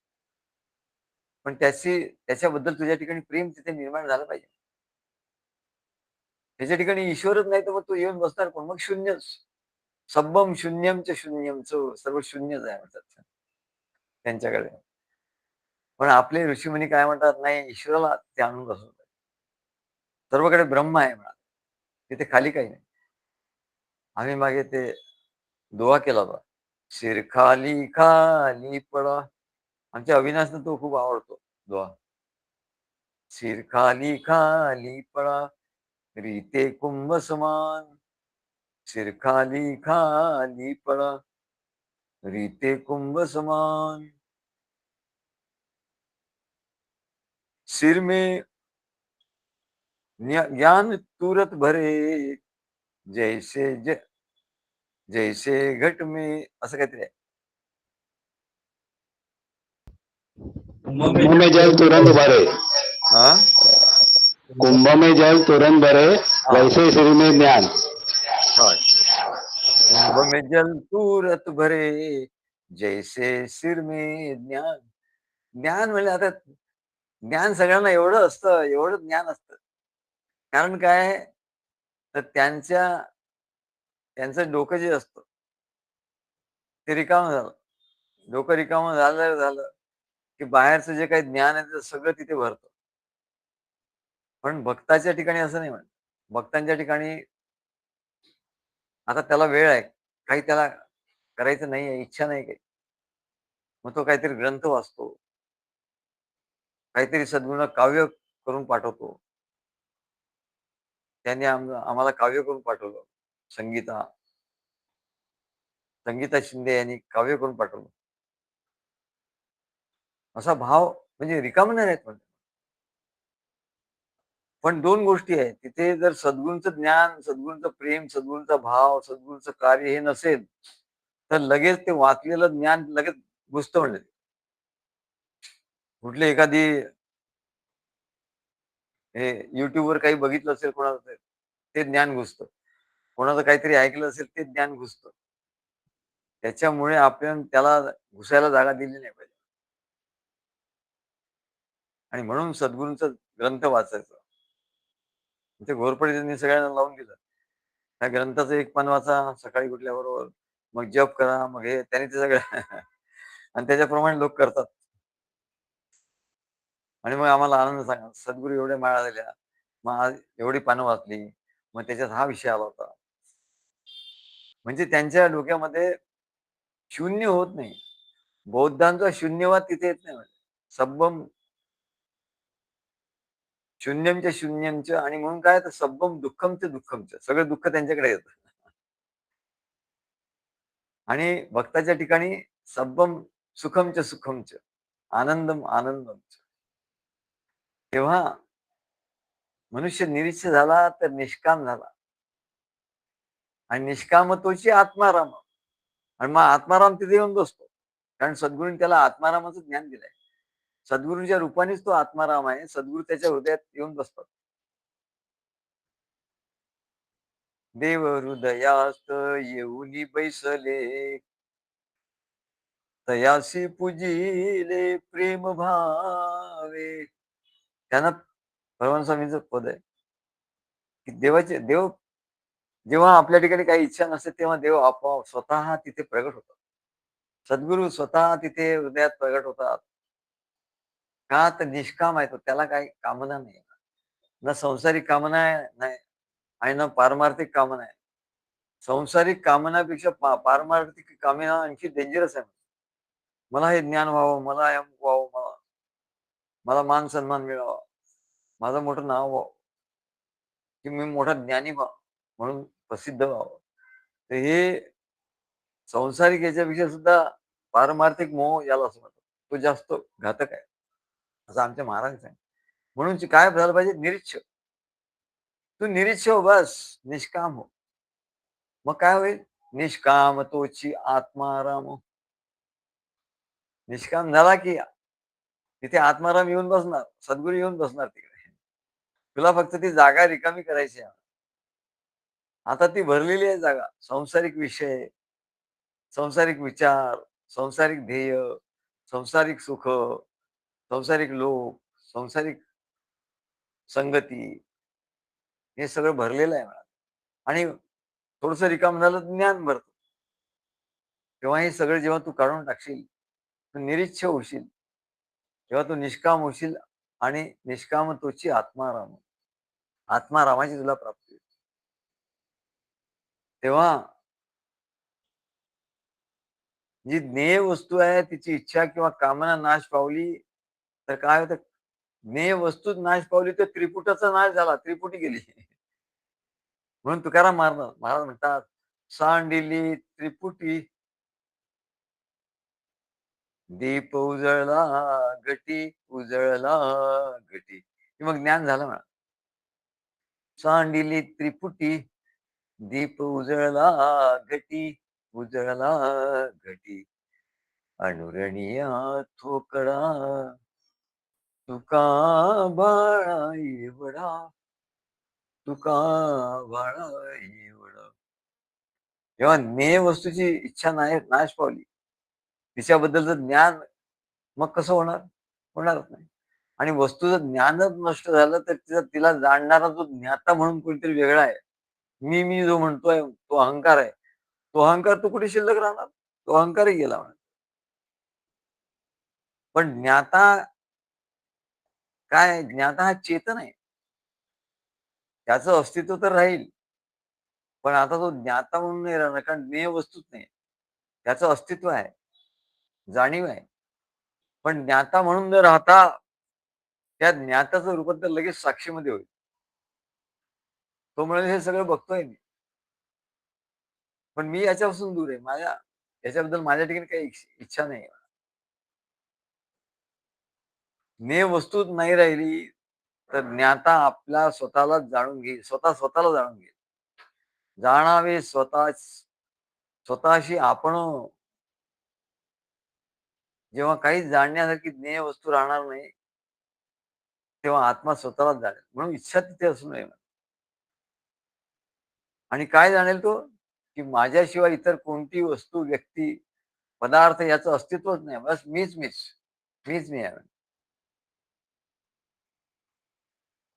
पण त्याच्याबद्दल तुझ्या ठिकाणी प्रेम तिथे निर्माण झालं पाहिजे. त्याच्या ठिकाणी ईश्वरच नाही तर मग तो येऊन बसणार कोण? मग शून्यच. सब्बम शून्यम च शून्यम च सर्व शून्यच आहे म्हणतात त्यांच्याकडे. पण आपले ऋषीमुनी काय म्हणतात, नाही ईश्वराला ते आणून बसवतात. सर्वकडे ब्रह्म आहे म्हणा. तिथे खाली काही नाही. आम्ही मागे ते दुआ केला होता. शिर खाली खाली पडा. आमच्या अविनाशनं तो खूप आवडतो दुआ. शिर खाली खाली पडा, रीते कुंभ समान. शिर खाली खाली पडा, रीते कुंभ समान. सिर में ज्ञान तुरत भरे, जैसे जैसे घट में, असं काहीतरी आहे.
कुंभ में जल तुरंत भरे,
हा
कुंभ में जल तुरंत भरे, वैसे सिर में ज्ञान.
कुंभ में जल तुरत भरे, जैसे सिर में ज्ञान. ज्ञान म्हणजे आता ज्ञान सगळ्यांना एवढं असतं, एवढं ज्ञान असतं. कारण काय, तर त्यांचं डोकं जे असतं ते रिकामं झालं. डोकं रिकामं झालं की बाहेरचं जे काही ज्ञान आहे ते सगळं तिथे भरतं. पण भक्ताच्या ठिकाणी असं नाही म्हणत. भक्तांच्या ठिकाणी आता त्याला वेळ आहे, काही त्याला करायचं नाहीये, इच्छा नाही काही. मग तो काहीतरी ग्रंथ वाचतो, काहीतरी सद्गुण काव्य करून पाठवतो. त्यांनी आम्हाला काव्य करून पाठवलं. संगीता संगीता शिंदे यांनी काव्य करून पाठवलं. असा भाव म्हणजे रिकामं नाही राहत. पण दोन गोष्टी आहेत. तिथे जर सद्गुरूंचं ज्ञान, सद्गुरूंचं प्रेम, सद्गुरूंचा भाव, सद्गुरूंचं कार्य हे नसेल, तर लगेच ते वाचलेलं ज्ञान लगेच घुसतं म्हणजे. कुठली एखादी हे YouTubeवर काही बघितलं असेल कोणाचं, ते ज्ञान घुसतं. कोणाचं काहीतरी ऐकलं असेल ते ज्ञान घुसतं. त्याच्यामुळे आपण त्याला घुसायला जागा दिली नाही पाहिजे. आणि म्हणून सद्गुरूंचा ग्रंथ वाचायचा. ते घोरपडे त्यांनी सगळ्यांना लावून दिलं. त्या ग्रंथाचं एक पान वाचा सकाळी उठल्याबरोबर, मग जप करा, मग हे त्यांनी ते सगळं आणि त्याच्याप्रमाणे लोक करतात. आणि मग आम्हाला आनंद सांगा, सद्गुरू एवढ्या माळा झाल्या, मग आज एवढी पानं वाचली, मग त्याच्यात हा विषय आला होता. म्हणजे त्यांच्या डोक्यामध्ये शून्य होत नाही. बौद्धांचा शून्यवाद तिथे येत नाही. सब्बम शून्यमच्या शून्यमच्या, आणि म्हणून काय तर सब्बम दुःखमचं दुःखमचं, सगळं दुःख त्यांच्याकडे येतं. आणि भक्ताच्या ठिकाणी सब्बम सुखमच सुखमच, आनंदम आनंदम. तेव्हा मनुष्य निरीच्छ झाला तर निष्काम झाला, आणि निष्कामतोची आत्माराम. आणि मग आत्माराम तिथे येऊन बसतो, कारण सद्गुरूंनी त्याला आत्मारामाचं ज्ञान दिलंय. सद्गुरूंच्या रूपानेच तो आत्माराम आहे. सद्गुरू त्याच्या हृदयात येऊन बसतात. देव हृदयात येऊनी बैसले, तयासी पूजिले प्रेम भावे. त्यांना भगवान स्वामींचं पद आहे की देव जेव्हा आपल्या ठिकाणी काही इच्छा नसते तेव्हा देव आपोआप स्वतः तिथे प्रगट होतात. सद्गुरू स्वतः तिथे हृदयात प्रगट होतात. का तर निष्काम आहे तो, त्याला काही कामना नाही. ना संसारिक कामना आहे, नाही आणि ना पारमार्थिक कामना आहे. संसारिक कामनापेक्षा पारमार्थिक कामना आणखी डेंजरस आहे. मला हे ज्ञान व्हावं, मला हे व्हावं, मला मान सन्मान मिळावा, माझं मोठं नाव व्हावं, की मी मोठा ज्ञानी व्हावं, म्हणून प्रसिद्ध व्हावं. तर हे संसारिक याच्यापेक्षा सुद्धा पारमार्थिक मोह याला असं म्हणतात. तो जास्त घातक आहे, असं आमच्या महाराज सांग. म्हणून काय झालं पाहिजे, निरीच्छ. तू निरीच्छ हो, बस निष्काम हो. मग काय होईल, निष्काम तोची आत्माराम. निष्काम झाला की तिथे आत्माराम येऊन बसणार, सद्गुरू येऊन बसणार तिकडे. तुला फक्त ती जागा रिकामी करायची आहे. आता ती भरलेली आहे जागा. संसारिक विषय, संसारिक विचार, संसारिक ध्येय, संसारिक सुख, संसारिक लोक, संसारिक संगती, हे सगळं भरलेलं आहे मला. आणि थोडस रिकाम झालं तर ज्ञान भरत. तेव्हा हे सगळं जेव्हा तू काढून टाकशील, तर निरीच्छ होशील. जेव्हा तू निष्काम होशील आणि निष्काम तोची आत्माराम, आत्मारामाची तुला प्राप्ती होईल. तेव्हा जी ज्ञेय वस्तू आहे तिची इच्छा किंवा कामना नाश पावली तर काय होतं, ज्ञेय वस्तूच नाश पावली तर त्रिपुटाचा नाश झाला, त्रिपुटी गेली. म्हणून तुकाराम महाराज म्हणतात, सांडिली त्रिपुटी दीप उजळला घटी, उजळला घटी. की मग ज्ञान झालं म्हणा. सांडिली त्रिपुटी दीप उजळला घटी, उजळला घटी. अनुरणीया थोकडा तुका बाळा एवढा, तुका बाळा एवढा. जेव्हा ज्ञेय वस्तूची इच्छा नाही नाश पावली, तिच्याबद्दलचं ज्ञान मग कसं होणार? होणारच नाही. आणि वस्तूचं ज्ञानच नष्ट झालं तर तिला जाणणारा जो ज्ञाता म्हणून कोणीतरी वेगळा आहे. मी जो म्हणतोय तो अहंकार आहे. तो अहंकार तो कुठे शिल्लक राहणार? तो अहंकारही गेला म्हणा. पण ज्ञाता काय? ज्ञाता हा चेतन आहे. त्याचं अस्तित्व तर राहील. पण आता तो ज्ञाता म्हणून नाही राहणार, कारण ज्ञेय वस्तूच नाही. त्याचं अस्तित्व आहे, जाणीव आहे. पण ज्ञाता म्हणून न राहता त्या ज्ञात्याचं रूपांतर लगेच साक्षीमध्ये होईल. तो म्हणेल हे सगळं बघतोय मी. पण मी याच्यापासून दूर आहे. याच्याबद्दल माझ्या ठिकाणी काही इच्छा नाही. ज्ञेय वस्तूच नाही राहिली, तर ज्ञाता आपल्या स्वतःला जाणून घेईल. स्वतःला जाणून घेईल. जाणावे स्वतःशी आपण जेव्हा काही जाणण्यासारखी ज्ञेय वस्तू राहणार नाही, तेव्हा आत्मा स्वतःलाच जाणेल. म्हणून इच्छा तिथे असू नये. आणि काय जाणेल तो? की माझ्याशिवाय इतर कोणती वस्तू, व्यक्ती, पदार्थ याचं अस्तित्वच नाही. बस मीच मीच. मीच मी आहे.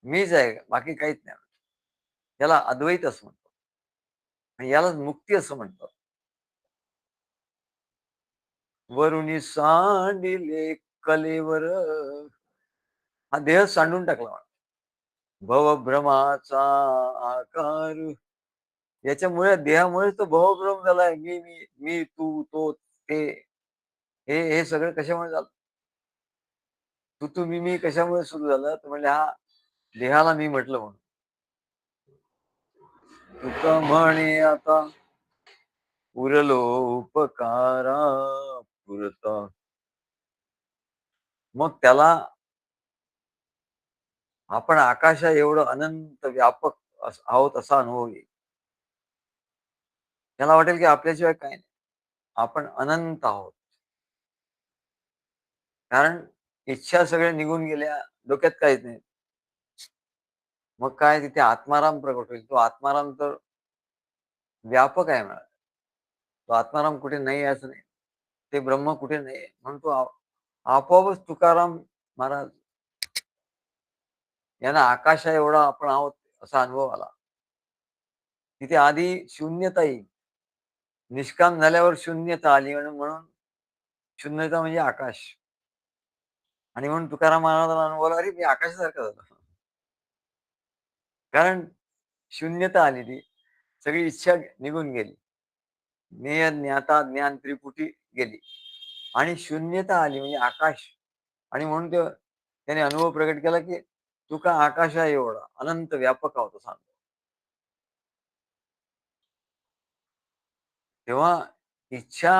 मीच आहे. बाकी काहीच नाही. याला अद्वैत असं म्हणतो. आणि यालाच मुक्ती असं म्हणतात. वरुणी सांडिले कलेवर, हा देह सांडून टाकला. भवभ्रमाचा आकार, याच्यामुळे देहामुळेच तो भवभ्रम झालाय. मी तू तो ते, हे सगळं कशामुळे झालं? तू मी कशामुळे सुरू झालं? तर म्हणजे हा देहाला मी म्हटलं म्हणून. तुका म्हणे आता उरलो उपकारा पुरता. मग त्याला आपण आकाशा एवढं अनंत व्यापक आहोत असा अनुभव येईल. त्याला वाटेल की आपल्याशिवाय काय नाही. आपण अनंत आहोत. कारण इच्छा सगळ्या निघून गेल्या, डोक्यात काहीच नाही. मग काय तिथे आत्माराम प्रकट होईल. तो आत्माराम तर व्यापक आहे म्हणा. तो आत्माराम कुठे नाही असं नाही. ते ब्रह्म कुठे नाही म्हणून तो आपोआपच तुकाराम महाराज यांना आकाशा एवढा आपण आहोत असा अनुभव आला. तिथे आधी शून्यता येईल. निष्काम झाल्यावर शून्यता आली म्हणून शून्यता म्हणजे आकाश. आणि म्हणून तुकाराम महाराजांना अनुभव आला, अरे मी आकाशासारखा झालो. कारण शून्यता आलेली, सगळी इच्छा निघून गेली. ज्ञेय, ज्ञाता, ज्ञान त्रिपुटी गेली आणि शून्यता आली म्हणजे आकाश. आणि म्हणून त्याने अनुभव प्रकट केला की तुका आकाश आहे एवढा अनंत व्यापक होता सांगतो. तेव्हा इच्छा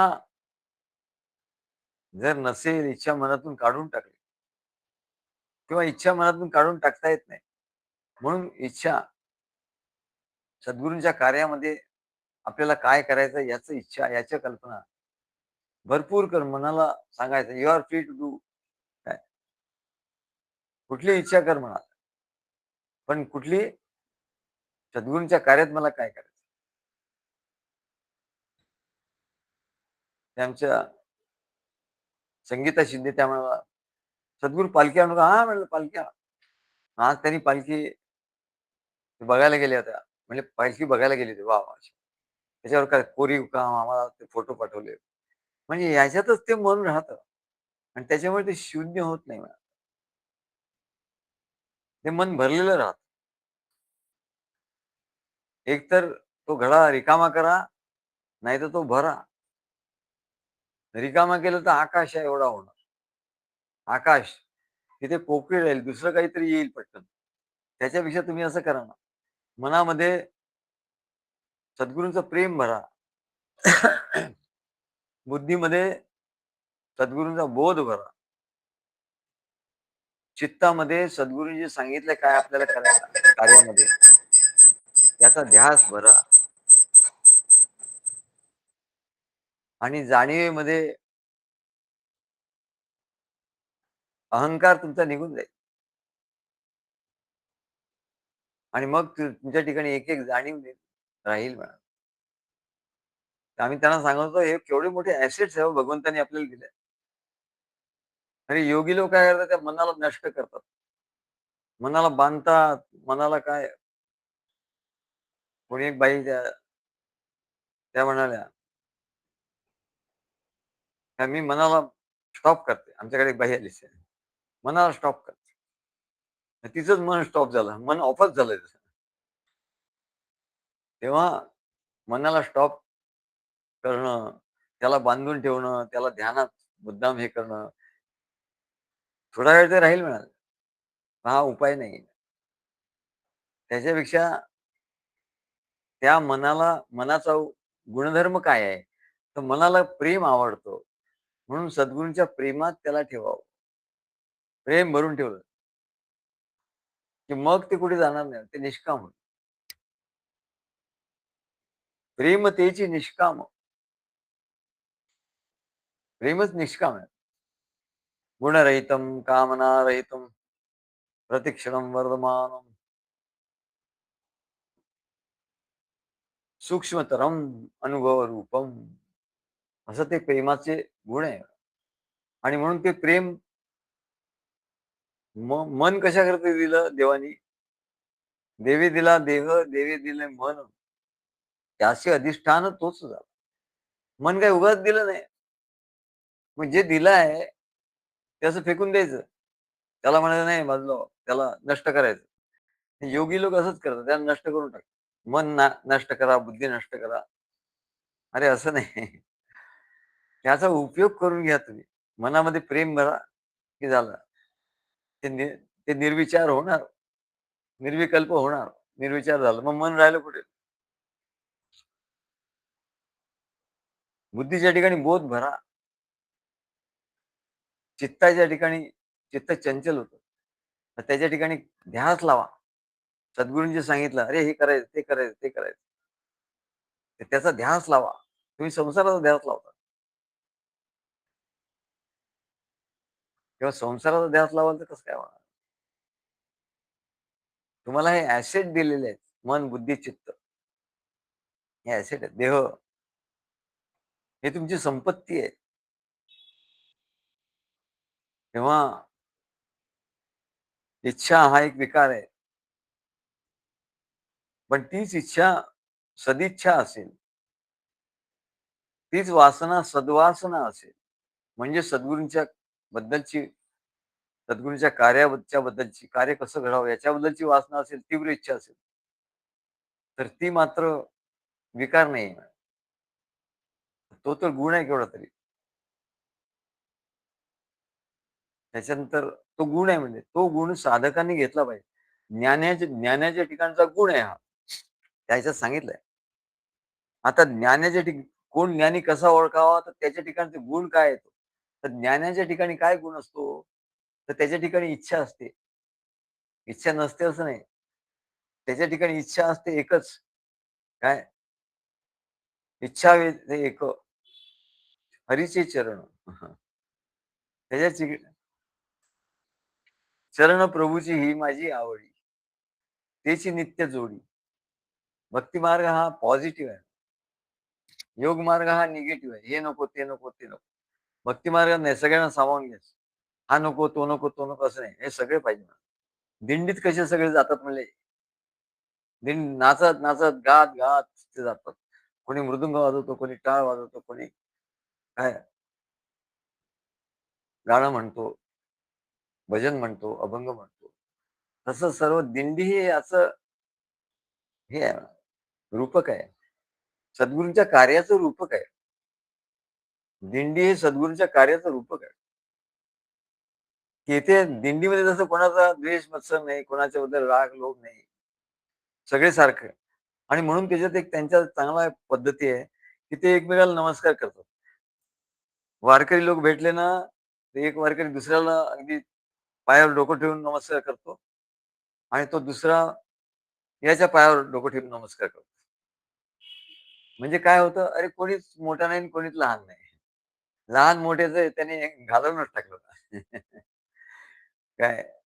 जर नसेल, इच्छा मनातून काढून टाकली किंवा इच्छा मनातून काढून टाकता येत नाही. म्हणून इच्छा सद्गुरूंच्या कार्यामध्ये आपल्याला काय करायचं याचं इच्छा, याच्या कल्पना भरपूर कर. मनाला सांगायचं you are free to do. काय कुठली इच्छा कर म्हणा, पण कुठली सद्गुरूंच्या कार्यात मला काय करायचं. त्यांच्या संगीता शिंदे त्यामुळे सद्गुरू पालखी आणू का? हा म्हणलं पालखी आणा. आज त्यांनी पालखी बघायला गेल्या होत्या. म्हणजे पालखी बघायला गेली होती. वा वा. त्याच्यावर काय कोरीव काम आम्हाला ते फोटो पाठवले. म्हणजे याच्यातच ते मन राहतं. आणि त्याच्यामुळे ते शून्य होत नाही म्हणा. ते मन भरलेलं राहत. एक तर तो घडा रिकामा करा, नाहीतर तो भरा. रिकामा केलं तर आकाश आहे एवढा होणार. आकाश. तिथे पोकळी राहील, दुसरं काहीतरी येईल पटकन. त्याच्यापेक्षा तुम्ही असं करा ना, मनामध्ये सद्गुरूंचं प्रेम भरा. बुद्धीमध्ये सद्गुरूंचा बोध भरा. चित्तामध्ये सद्गुरूंनी जे सांगितलंय काय आपल्याला करायला कार्यामध्ये, याचा ध्यास भरा. आणि जाणीवेमध्ये अहंकार तुमचा निघून जाईल. आणि मग तुमच्या ठिकाणी एक-एक जाणीव राहील म्हणा. आम्ही त्यांना सांगतो हे केवढे मोठे ॲसेट्स आहे हो भगवंतांनी आपल्याला दिले. आणि योगी लोक काय करतात त्या मनाला नष्ट करतात. मनाला बांधतात, मनाला काय कोणी एक बाई त्या त्या म्हणाल्या, "का मी मनाला स्टॉप करते." आमच्याकडे एक बाई आली मनाला स्टॉप करते. तिचंच मन स्टॉप झालं. मन ऑफच झालं तिचं. तेव्हा मनाला स्टॉप करणं, त्याला बांधून ठेवणं, त्याला ध्यानात मुद्दाम हे करणं, थोडा वेळ ते राहील म्हणाले. हा उपाय नाही. त्याच्यापेक्षा त्या मनाचा गुणधर्म काय आहे? तर मनाला प्रेम आवडतं. म्हणून सद्गुरूंच्या प्रेमात त्याला ठेवावं. प्रेम भरून ठेवलं, की मग ते कुठे जाणार नाही. ते निष्काम होईल. प्रेमतेची निष्काम. प्रेमच निष्काम आहे. गुणरहितं कामनारहितं प्रतिक्षणं वर्धमानं सूक्ष्मतरम अनुभव रूपम. असं ते प्रेमाचे गुण आहे. आणि म्हणून ते प्रेम मन कशाकरता दिलं देवानी? देवी दिला देह, देवी दिले मन. त्याचे अधिष्ठान तोच झाला. मन काही उगाच दिलं नाही. मग जे दिलं आहे, ते असं फेकून द्यायचं. त्याला म्हणायचं नाही बाजूला व्हा, त्याला नष्ट करायचं. योगी लोक असंच करतात, त्याला नष्ट करून टाकतात. मन नष्ट करा, बुद्धी नष्ट करा. अरे असं नाही. त्याचा उपयोग करून घ्या तुम्ही. मनामध्ये प्रेम भरा, की झालं. ते निर्विचार होणार, निर्विकल्प होणार. निर्विचार झालं. मग मन राहिलं कुठे? बुद्धीच्या ठिकाणी बोध भरा. चित्ताच्या ठिकाणी चित्त चंचल होतं. तर त्याच्या ठिकाणी ध्यास लावा. सद्गुरूंनी सांगितलं, "अरे हे करायचं, ते करायचं, ते करायचं." तर त्याचा ध्यास लावा. तुम्ही संसाराचा ध्यास लावता. तेव्हा संसाराचा ध्यास लावाल तर कसं काय होणार? तुम्हाला हे ॲसेट दिलेले आहेत. मन, बुद्धी, चित्त. हे ॲसेट आहेत. देह हे तुमची संपत्ती आहे. तेव्हा इच्छा हा एक विकार आहे. पण तीच इच्छा सदिच्छा असेल, तीच वासना सद्वासना असेल, म्हणजे बद्दलची सद्गुरूंच्या कार्याच्या बद्दलची, कार्य कसं घडावं याच्याबद्दलची वासना असेल, तीव्र इच्छा असेल, तर ती मात्र विकार नाही. तो तर गुण आहे केवढा तरी. त्याच्यानंतर तो गुण आहे म्हणजे तो गुण साधकांनी घेतला पाहिजे. ज्ञानाच्या ठिकाणचा गुण आहे हा. त्याच्यात सांगितलंय. आता कोण ज्ञानी कसा ओळखावा तर त्याच्या ठिकाणचे गुण काय आहेत? तर ज्ञानाच्या ठिकाणी काय गुण असतो? तर त्याच्या ठिकाणी इच्छा असते. इच्छा नसते असं नाही. त्याच्या ठिकाणी इच्छा असते एकच. काय? इच्छा एक हरीचे चरण. त्याच्या चरण प्रभूची ही माझी आवडी. त्याची नित्य जोडी. भक्ती मार्ग हा पॉझिटिव्ह आहे. योग मार्ग हा निगेटिव्ह आहे. हे नको, ते नको, ते नको. भक्ती मार्गात नाही सगळ्यांना सामावून घ्यायचं. हा नको, तो नको, तो नको असं नाही. हे सगळे पाहिजे. दिंडीत कसे सगळे जातात म्हणले. नाचत, नाचत, गात, गात ते जातात. कोणी मृदुंग वाजवतो, कोणी टाळ वाजवतो, कोणी काय गाणं म्हणतो, भजन म्हणतो, अभंग म्हणतो. तसं सर्व दिंडी हे असं हे आहे, रूपक आहे. सद्गुरूंच्या कार्याचं रूपक आहे. दिंडी हे सद्गुरूंच्या कार्याचं रूपक आहे. की इथे दिंडीमध्ये जसं कोणाचा द्वेष, मत्सर नाही, कोणाच्याबद्दल राग, लोभ नाही. सगळे सारखे आणि म्हणून त्याच्यात एक त्यांच्या चांगला पद्धती आहे, की ते एकमेकाला नमस्कार करतात. वारकरी लोक भेटले ना, तर एक वारकरी दुसऱ्याला अगदी पायावर डोकं ठेवून नमस्कार करतो आणि तो दुसरा याच्या पायावर डोकं ठेवून नमस्कार करतो. म्हणजे काय होतं, अरे कोणीच मोठा नाही आणि कोणीच लहान नाही. लहान मोठ्याचं त्याने घालवूनच टाकलं. काय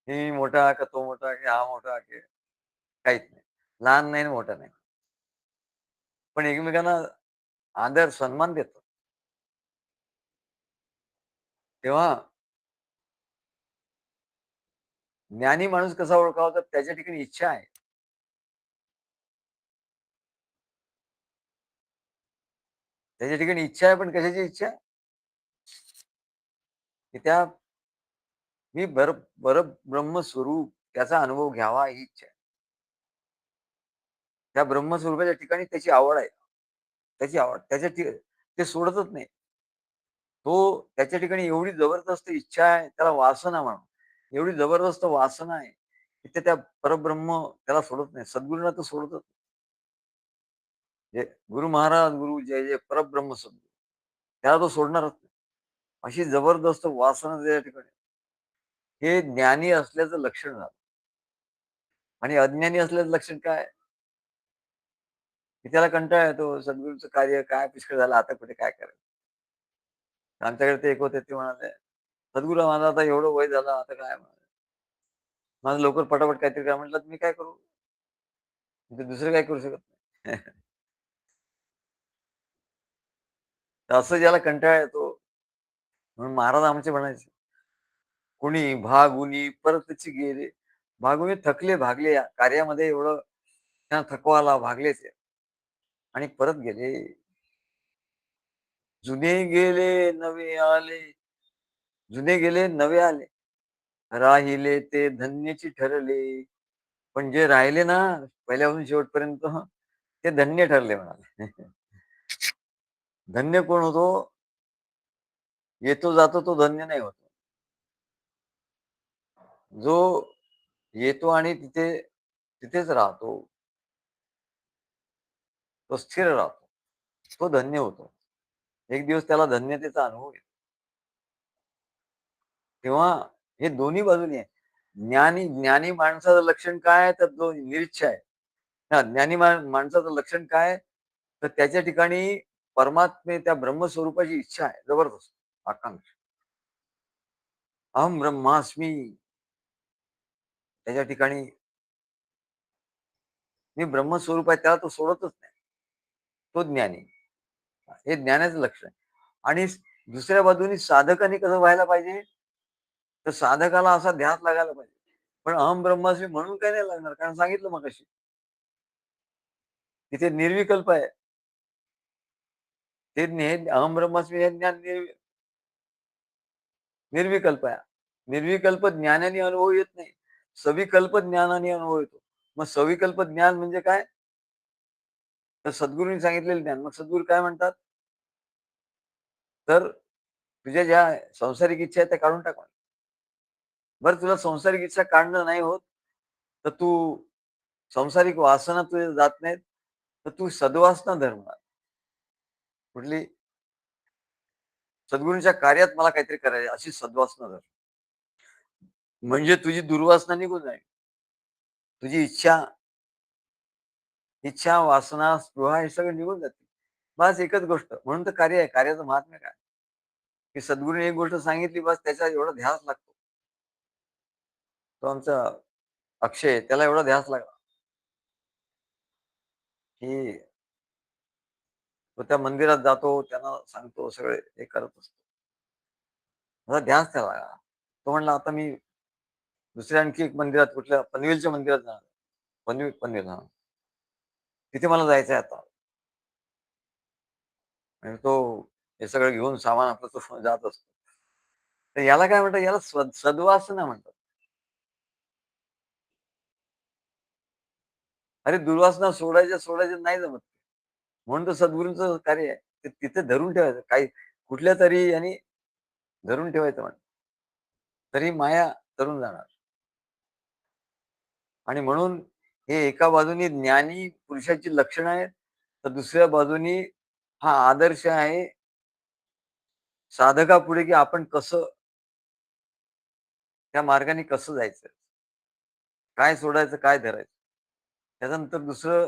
मी मोठा का तो मोठा की हा मोठा की काहीच नाही. लहान नाही आणि मोठा नाही. पण एकमेकांना आदर, सन्मान देतो. तेव्हा ज्ञानी माणूस कसा ओळखावा तर त्याच्या ठिकाणी इच्छा आहे. त्याच्या ठिकाणी इच्छा आहे, पण कशाची इच्छा? की त्या मी परब्रह्मस्वरूप त्याचा अनुभव घ्यावा ही इच्छा आहे. त्या ब्रह्मस्वरूपाच्या ठिकाणी त्याची आवड आहे. त्याची आवड त्याच्या ते सोडतच नाही. तो त्याच्या ठिकाणी एवढी जबरदस्त इच्छा आहे, त्याला वासना म्हणा. एवढी जबरदस्त वासना आहे, की ते त्या परब्रह्म त्याला सोडत नाही. सद्गुरूंना तो सोडतच नाही. जे गुरु महाराज, गुरु जय जय परब्रह्म सद्गुरू. त्याला तो सोडणारच नाही. अशी जबरदस्त वासना त्याच्या ठिकाणी. हे ज्ञानी असल्याचं लक्षण झालं आणि अज्ञानी असल्याचं लक्षण काय? की त्याला कंटाळा येतो. सद्गुरूंचं कार्य काय पुष्कळ झालं, आता कुठे काय करायचं? आमच्याकडे ते एक होते ते म्हणाले, "सद्गुरू माझं आता एवढं वय झालं, आता काय म्हणाले, माझं लवकर पटापट काहीतरी करा." म्हटलं, "मी काय करू? मी तर दुसरं काही करू शकत नाही." तर असं ज्याला कंटाळा येतो म्हणून महाराज आमचे म्हणायचे, "कुणी भागुनी परतची गेले." भागुनी थकले, भागले या कार्यामध्ये एवढं त्यांना थकवा आला, भागले ते आणि परत गेले. जुने गेले, नवे आले. जुने गेले, नवे आले. राहिले ते धन्यची ठरले. पण जे राहिले ना पहिल्यापासून शेवटपर्यंत ते धन्य ठरले म्हणाले. धन्य कोण होतो? येतो जातो तो धन्य नाही होत. जो येतो आणि तिथेच राहतो, तो स्थिर राहतो. तो धन्य होतो. एक दिवस त्याला धन्यतेचा अनुभव येतो. तेव्हा हे दोन्ही बाजूनी आहे. ज्ञानी माणसाचं लक्षण काय आहे? तर तो निरीच्छा आहे. हां, ज्ञानी माणसाचं लक्षण काय आहे? तर त्याच्या ठिकाणी त्या ब्रह्मस्वरूपाची इच्छा आहे, जबरदस्त आकांक्षा. अहम ब्रह्मास्मी. त्याच्या ठिकाणी मी ब्रह्मस्वरूप आहे त्याला तो सोडतच नाही. तो ज्ञानी. हे ज्ञानाचं लक्षण आहे. आणि दुसऱ्या बाजूने साधकाने कसं व्हायला पाहिजे? तर साधकाला असा ध्यास लागायला पाहिजे. पण अहम ब्रह्मास्मी म्हणून काय नाही लागणार, कारण सांगितलं मगाशी. तिथे निर्विकल्प आहे. ते अहम ब्रह्मास्मी हे ज्ञान निर्विकल्प आहे. निर्विकल्प ज्ञानाने अनुभव येत नाही. सविकल्प ज्ञानाने अनुभव येतो. मग सविकल्प ज्ञान म्हणजे काय? तर सद्गुरूंनी सांगितलेलं ज्ञान. मग सद्गुरू काय म्हणतात? तर तुझ्या ज्या सांसारिक इच्छा आहेत त्या काढून टाक. बरं तुला सांसारिक इच्छा काढणं नाही होत, तर तू सांसारिक वासना तुझ्या जात नाहीत, तर तू सद्वासना धर म्हणाले. कुठली? सद्गुरूंच्या कार्यात मला काहीतरी करायचं अशी सद्वासना धर. म्हणजे तुझी दुर्वासना निघून जाईल. तुझी इच्छा, वासना, स्पृहा हे सगळं निघून जाते. बस एकच गोष्ट. म्हणून तर कार्य आहे. कार्याचं महात्म्य काय? की सद्गुरूने एक गोष्ट सांगितली बस त्याचा एवढा ध्यास लागतो. तो आमचा अक्षय त्याला एवढा ध्यास लागला, की तो त्या मंदिरात जातो, त्यांना सांगतो सगळे हे करत असतो. माझा ध्यास त्याला लागला. तो म्हणला आता मी दुसऱ्या आणखी एक मंदिरात कुठल्या पनवेलच्या मंदिरात जाणार. पनवेल हां. तिथे मला जायचंय आता. आणि तो हे सगळं घेऊन सामान आपलं तो जात असतो. तर याला काय म्हणतात? याला सद्वासना म्हणतात. अरे दुर्वासना सोडायच्या नाही जमत. म्हणून तर सद्गुरूंचं कार्य आहे. ते तिथे धरून ठेवायचं. काही कुठल्या तरी याने धरून ठेवायचं म्हणतात. तरी माया तरून जाणार. आणि म्हणून हे एका बाजूनी ज्ञानी पुरुषाची लक्षणं आहेत, तर दुसऱ्या बाजूनी हा आदर्श आहे साधकापुढे, की आपण कसं त्या मार्गाने कसं जायचं? काय सोडायचं, काय धरायचं? त्याच्यानंतर दुसरं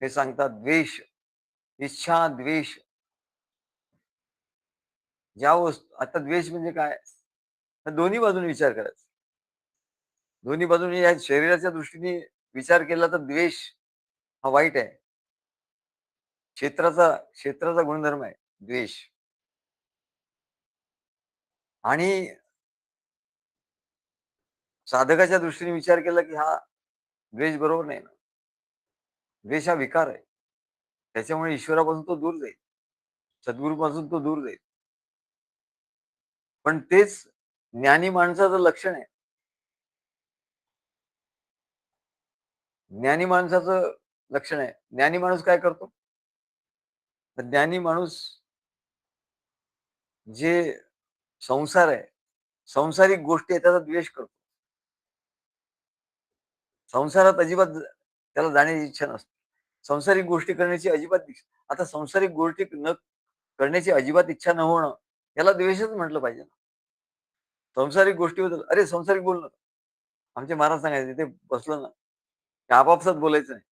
हे सांगतात द्वेष, इच्छा, द्वेष. ज्या वस्तू आता द्वेष म्हणजे काय? तर दोन्ही बाजूने विचार करायचा. दोन्ही बाजूने या शरीराच्या दृष्टीने विचार केला तर द्वेष हा वाईट आहे. क्षेत्राचा गुणधर्म आहे द्वेष. आणि साधकाच्या दृष्टीने विचार केला, की हा द्वेष बरोबर नाही ना. द्वेष हा विकार आहे. त्याच्यामुळे ईश्वरापासून तो दूर जाईल. सद्गुरूपासून तो दूर जाईल. पण तेच ज्ञानी माणसाचं लक्षण आहे. ज्ञानी माणसाचं लक्षण आहे. ज्ञानी माणूस काय करतो? तर ज्ञानी माणूस जे संसार आहे, सांसारिक गोष्टी आहेत त्याचा द्वेष करतो. संसारात अजिबात त्याला जाण्याची इच्छा नसते. सांसारिक गोष्टी करण्याची अजिबात आता सांसारिक गोष्टी न करण्याची अजिबात इच्छा न होणं, याला द्वेषच म्हटलं पाहिजे ना. सांसारिक गोष्टीबद्दल अरे सांसारिक बोल नका. आमचे महाराज सांगायचे तिथे बसलं ना, की आपापसात बोलायचं नाही.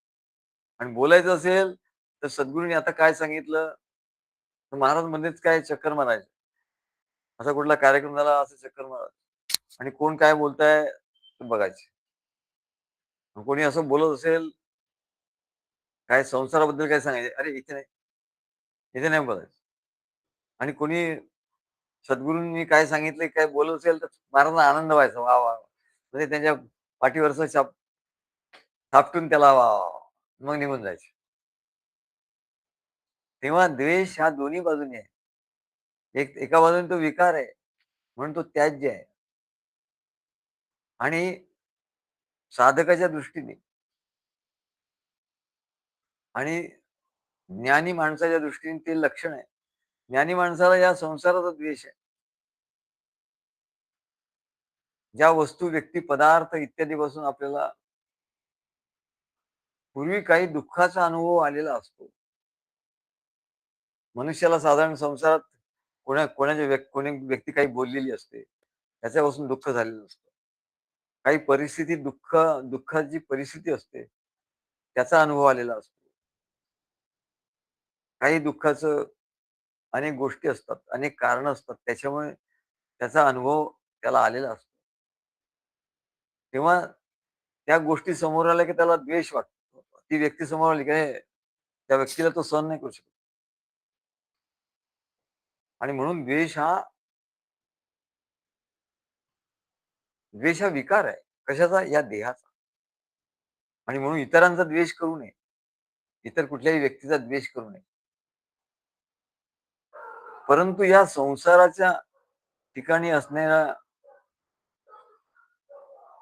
आणि बोलायचं असेल तर सद्गुरूंनी आता काय सांगितलं, तर महाराज मध्येच काय चक्कर मारायचे. असा कुठला कार्यक्रम झाला असं चक्कर मारायचं. आणि कोण काय बोलताय ते बघायचे. कोणी असं बोलत असेल, काय संसाराबद्दल काय सांगायचे, अरे इथे नाही बोलायचं. आणि कोणी सद्गुरूंनी काय सांगितलंय, काय बोलत असेल तर महाराजांना आनंद व्हायचा. वाह! वाह! म्हणजे त्यांच्या पाठीवरचं थापटून त्याला वाह! वाह! वाह! मग निघून जायचे. तेव्हा द्वेष हा दोन्ही बाजूनी आहे. एका बाजूने तो विकार आहे, म्हणून तो त्याज्य आहे. आणि साधकाच्या दृष्टीने आणि ज्ञानी माणसाच्या दृष्टीने ते लक्षण आहे. ज्ञानी माणसाला या संसाराचा द्वेष आहे. ज्या वस्तू, व्यक्ती, पदार्थ इत्यादीपासून आपल्याला पूर्वी काही दुःखाचा अनुभव आलेला असतो. मनुष्याला साधारण संसारात कोणी व्यक्ती काही बोललेली असते. त्याच्यापासून दुःख झालेलं असतं. काही परिस्थिती दुःखाची परिस्थिती असते. त्याचा अनुभव आलेला असतो. काही दुःखाचं अनेक गोष्टी असतात, अनेक कारणं असतात. त्याच्यामुळे त्याचा अनुभव त्याला आलेला असतो. तेव्हा त्या गोष्टी समोर आल्या की त्याला द्वेष वाटतो. ती व्यक्ती समोर आली की त्या व्यक्तीला तो सहन नाही करू शकत. आणि म्हणून द्वेष हा विकार आहे. कशाचा? या देहाचा. आणि म्हणून इतरांचा द्वेष करू नये. इतर कुठल्याही व्यक्तीचा द्वेष करू नये. परंतु या संसाराच्या ठिकाणी असणाऱ्या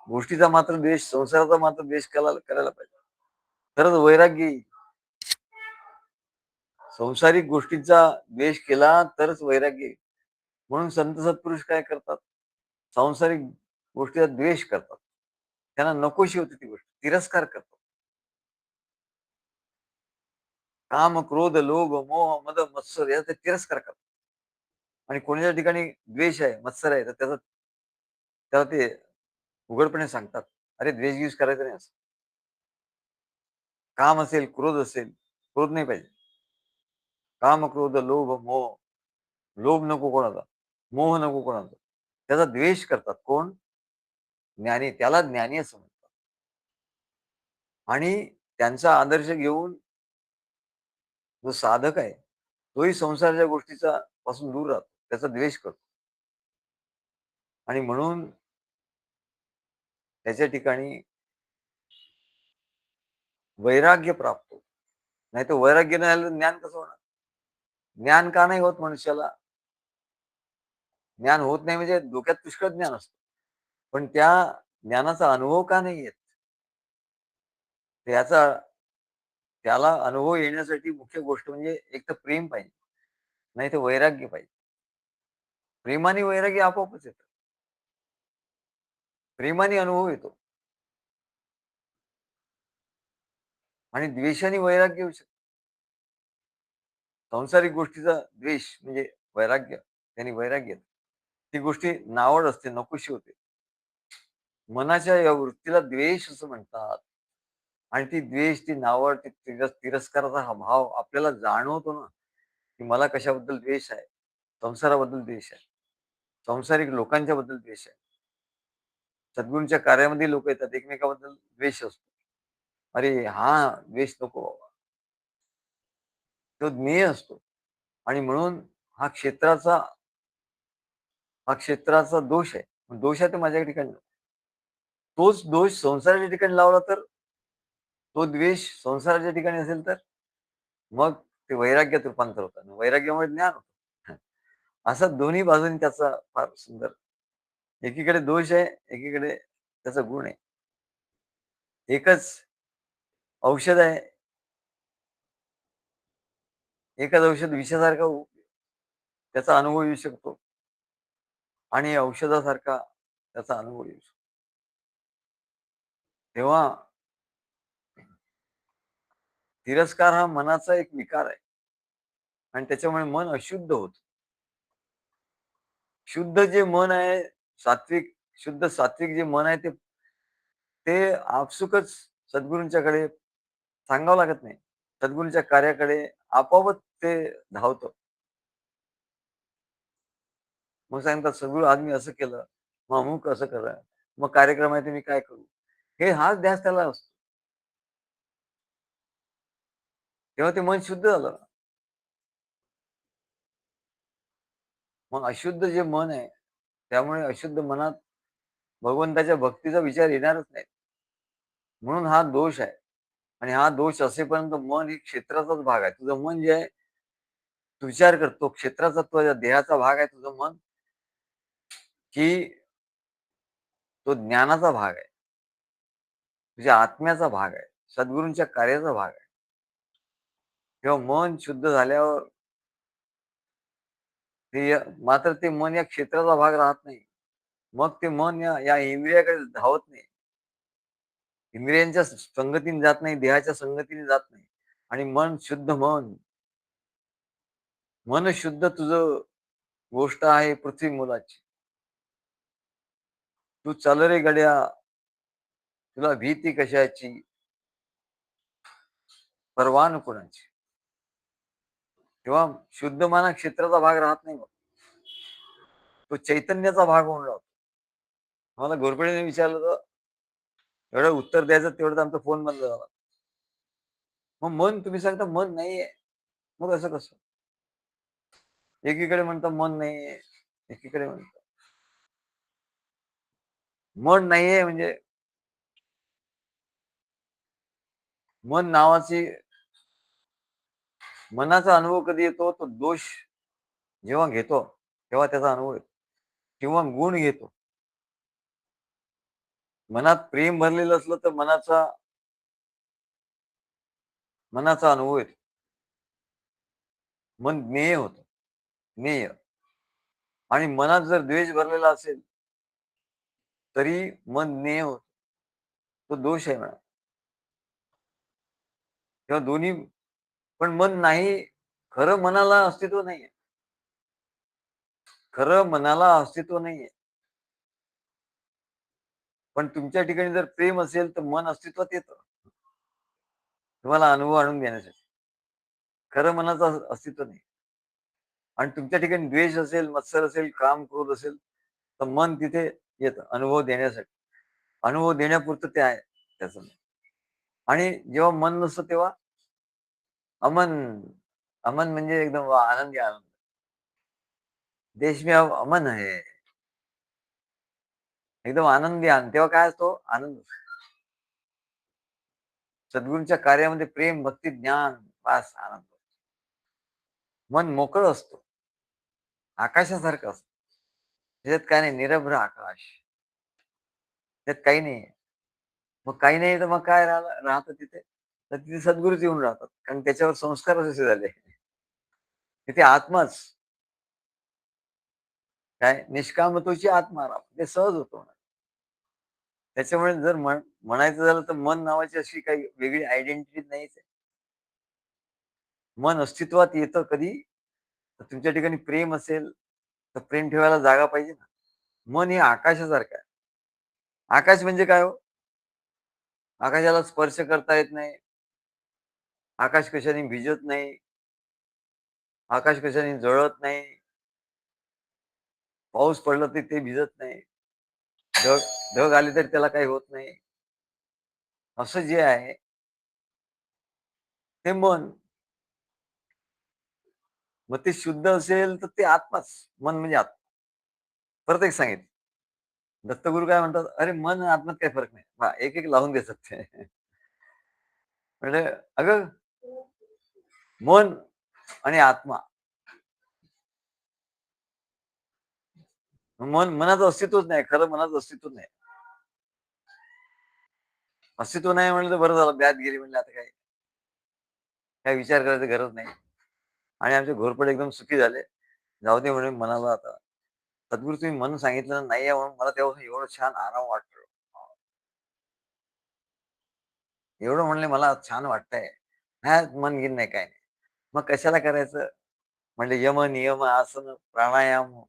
गोष्टीचा मात्र द्वेष, संसाराचा मात्र द्वेष करायला पाहिजे. तरच वैराग्य येईल. संसारिक गोष्टींचा द्वेष केला तरच वैराग्य येईल. म्हणून संत सत्पुरुष काय करतात? सांसारिक गोष्टीचा द्वेष करतात. त्यांना नकोशी होती ती गोष्ट. तिरस्कार करतात. काम, क्रोध, लोभ, मोह, मद, मत्सर याचा ते तिरस्कार करतात. आणि कोणाच्या ठिकाणी द्वेष आहे, मत्सर आहे, तर त्याला ते उघडपणे सांगतात. अरे द्वेष-गीष करायचा नाही असं. काम असेल, क्रोध असेल, क्रोध नाही पाहिजे. काम, क्रोध, लोभ, मोह. लोभ नको कोणाचा, मोह नको कोणाचा. त्याचा द्वेष करतात. कोण? ज्ञानी. त्याला ज्ञानी असं म्हणतात. आणि त्यांचा आदर्श घेऊन जो साधक आहे, तोही संसाराच्या गोष्टीचा पासून दूर राहतो. त्याचा द्वेष करतो. आणि म्हणून त्याच्या ठिकाणी वैराग्य प्राप्त होतं. नाहीतर वैराग्य नाही आलं तर ज्ञान कसं होणार? ज्ञान का नाही होत मनुष्याला? ज्ञान होत नाही म्हणजे डोक्यात पुष्कळ ज्ञान असतं, पण त्या ज्ञानाचा अनुभव का नाही येत? त्याचा त्याला अनुभव येण्यासाठी मुख्य गोष्ट म्हणजे एक तर प्रेम पाहिजे, नाही तर वैराग्य पाहिजे. प्रेमाने वैराग्य आपोआपच येतं. प्रेमाने अनुभव येतो आणि द्वेषाने वैराग्य येऊ शकतं. सांसारिक गोष्टीचा द्वेष म्हणजे वैराग्य, त्याने वैराग्य येतं. ती गोष्टी नावड असते, नकोशी होते. मनाच्या या वृत्तीला द्वेष असं म्हणतात. आणि ती द्वेष, ती नावड, ती तिरस्काराचा हा भाव आपल्याला जाणवतो ना, की मला कशाबद्दल द्वेष आहे. संसाराबद्दल द्वेष आहे. सांसारिक लोकांच्या बद्दल द्वेष आहे. सद्गुरूंच्या कार्यामध्ये लोक येतात, एकमेकांबद्दल द्वेष असतो. अरे हा द्वेष नको बाबा. तो ज्ञेय असतो आणि म्हणून हा क्षेत्राचा हा क्षेत्राचा दोष आहे. दोष आहे तो माझ्या ठिकाणी नको. तोच दोष संसाराच्या ठिकाणी लावला तर, तो द्वेष संसाराच्या ठिकाणी असेल तर मग ते वैराग्यात रूपांतर होतं आणि वैराग्यामुळे ज्ञान होतं. असं दोन्ही बाजूंनी त्याचा फार सुंदर, एकीकडे दोष आहे, एकीकडे त्याचा गुण आहे. एकच औषध आहे, एकच औषध विषासारखा त्याचा अनुभव येऊ शकतो आणि औषधासारखा त्याचा अनुभव येऊ शकतो. तेव्हा तिरस्कार हा मनाचा एक विकार आहे आणि त्याच्यामुळे मन अशुद्ध होतं. शुद्ध जे मन आहे, सात्विक, शुद्ध सात्विक जे मन आहे ते ते आपसुकच सद्गुरूंच्याकडे सांगावं लागत नाही. सद्गुरूंच्या कार्याकडे आपोआपच ते धावतं. मग सांगतात, "सद्गुरू आज मी असं केलं, मग अमुक असं करा, मग कार्यक्रम आहे तर मी काय करू?" हाच ध्यास त्याला असतो. तेव्हा ते मन शुद्ध झालं. मग अशुद्ध जे मन आहे, त्यामुळे अशुद्ध मनात भगवंताच्या भक्तीचा विचार येणारच नाही. म्हणून हा दोष आहे आणि हा दोष असेपर्यंत मन ही क्षेत्राचाच भाग आहे. तुझं मन जे आहे, तू विचार करतो क्षेत्राचा तुझ्या देहाचा भाग आहे तुझं मन, की तो ज्ञानाचा भाग आहे, तुझ्या आत्म्याचा भाग आहे, सद्गुरूंच्या कार्याचा भाग आहे. तेव्हा मन शुद्ध झाल्यावर ते मात्र ते मन या क्षेत्राचा भाग राहत नाही. मग ते मन या या इंद्रियाकडे धावत नाही. इंद्रियांच्या संगतीने जात नाही, देहाच्या संगतीने जात नाही. आणि मन शुद्ध मन, मन शुद्ध तुझं गोष्ट आहे पृथ्वी मुलाची. तू चाल रे गड्या, तुला भीती कशाची, परवा न कोणाची. तेव्हा शुद्ध मन क्षेत्राचा भाग राहत नाही मग. तो चैतन्याचा भाग होऊन राहतो. मला घोरपडीने विचारलं तर एवढं उत्तर द्यायचं तेवढं आमचा फोन बंद झाला. मग मन तुम्ही सांगता मन नाहीये. मग असं कसं? एकीकडे म्हणता मन नाहीये, एकीकडे म्हणता मन नाहीये म्हणजे मन नावाची मनाचा अनुभव कधी येतो? तो दोष जेव्हा घेतो, तेव्हा त्याचा अनुभव येतो किंवा गुण घेतो. मनात प्रेम भरलेलं असलं तर मनाचा अनुभव येतो. मन ज्ञेय होतं, ज्ञेय. आणि मनात जर द्वेष भरलेला असेल, तरी मन ज्ञेय होतं. तो दोष आहे म्हणा. तेव्हा दोन्ही, पण मन नाही, खरं मनाला अस्तित्व नाहीये. खरं मनाला अस्तित्व नाहीये. पण तुमच्या ठिकाणी जर प्रेम असेल, तर मन अस्तित्वात येतं. तुम्हाला अनुभव आणून देण्यासाठी. खरं मनाचं अस्तित्व नाही. आणि तुमच्या ठिकाणी द्वेष असेल, मत्सर असेल, काम, क्रोध असेल, तर मन तिथे येतं अनुभव देण्यासाठी. अनुभव देण्यापुरतं ते आहे त्याचं. आणि जेव्हा मन नसतं तेव्हा अमन. अमन म्हणजे एकदम आनंदी आनंद. देश में अब अमन है. एकदम आनंदी आनंद. तेव्हा काय असतो? आनंद. सद्गुरूंच्या कार्यामध्ये प्रेम, भक्ती, ज्ञान, बास आनंद. मन मोकळं असतं. आकाशासारखं असतं. त्याच्यात काय नाही, निरभ्र आकाश. त्यात काही नाही. मग काही नाही तर मग काय राहतं तिथे? तर तिथे सद्गुरूच येऊन राहतात. कारण त्याच्यावर संस्कारच असे झाले. तिथे आत्माच काय निष्कामतोची आत्माराम. ते सहज होतं. त्याच्यामुळे जर म्हणायचं झालं तर मन नावाची अशी काही वेगळी आयडेंटिटी नाहीच आहे. मन अस्तित्वात येतं कधी? तर तुमच्या ठिकाणी प्रेम असेल, तर प्रेम ठेवायला जागा पाहिजे ना. मन हे आकाशासारखं आहे. आकाश म्हणजे काय हो? आकाशाला स्पर्श करता येत नाही. आकाश कशाने भिजत नाही. आकाश कशाने जळत नाही. पाऊस पडला तरी ते भिजत नाही. ढग ढग आले तरी त्याला काही होत नाही. असं जे आहे ते मन. मग ते शुद्ध असेल तर ते आत्माच. मन म्हणजे आत्मा. परत एक सांगितलं. दत्तगुरु काय म्हणतात, "अरे मन आणि आत्म्यात काही फरक नाही." पहा एक-एक लावून देतात ते. म्हणजे अगं मन आणि आत्मा. मनाचं अस्तित्वच नाही. खरं मनाचं अस्तित्वच नाही. अस्तित्व नाही म्हणलं तर बरं झालं. ब्यात गेली म्हणलं आता काय. काय विचार करायची गरज नाही. आणि आमचे घोरपडे एकदम सुखी झाले. जाऊ दे म्हणे मनाला आता. सद्गुरू तुम्ही मन सांगितलं नाही आहे म्हणून मला तेव्हा एवढं छान आराम वाटतो. एवढं म्हणले मला छान वाटतंय. नाही मन गिन नाही काय नाही. मग कशाला करायचं? म्हणजे यम, नियम, आसन, प्राणायाम,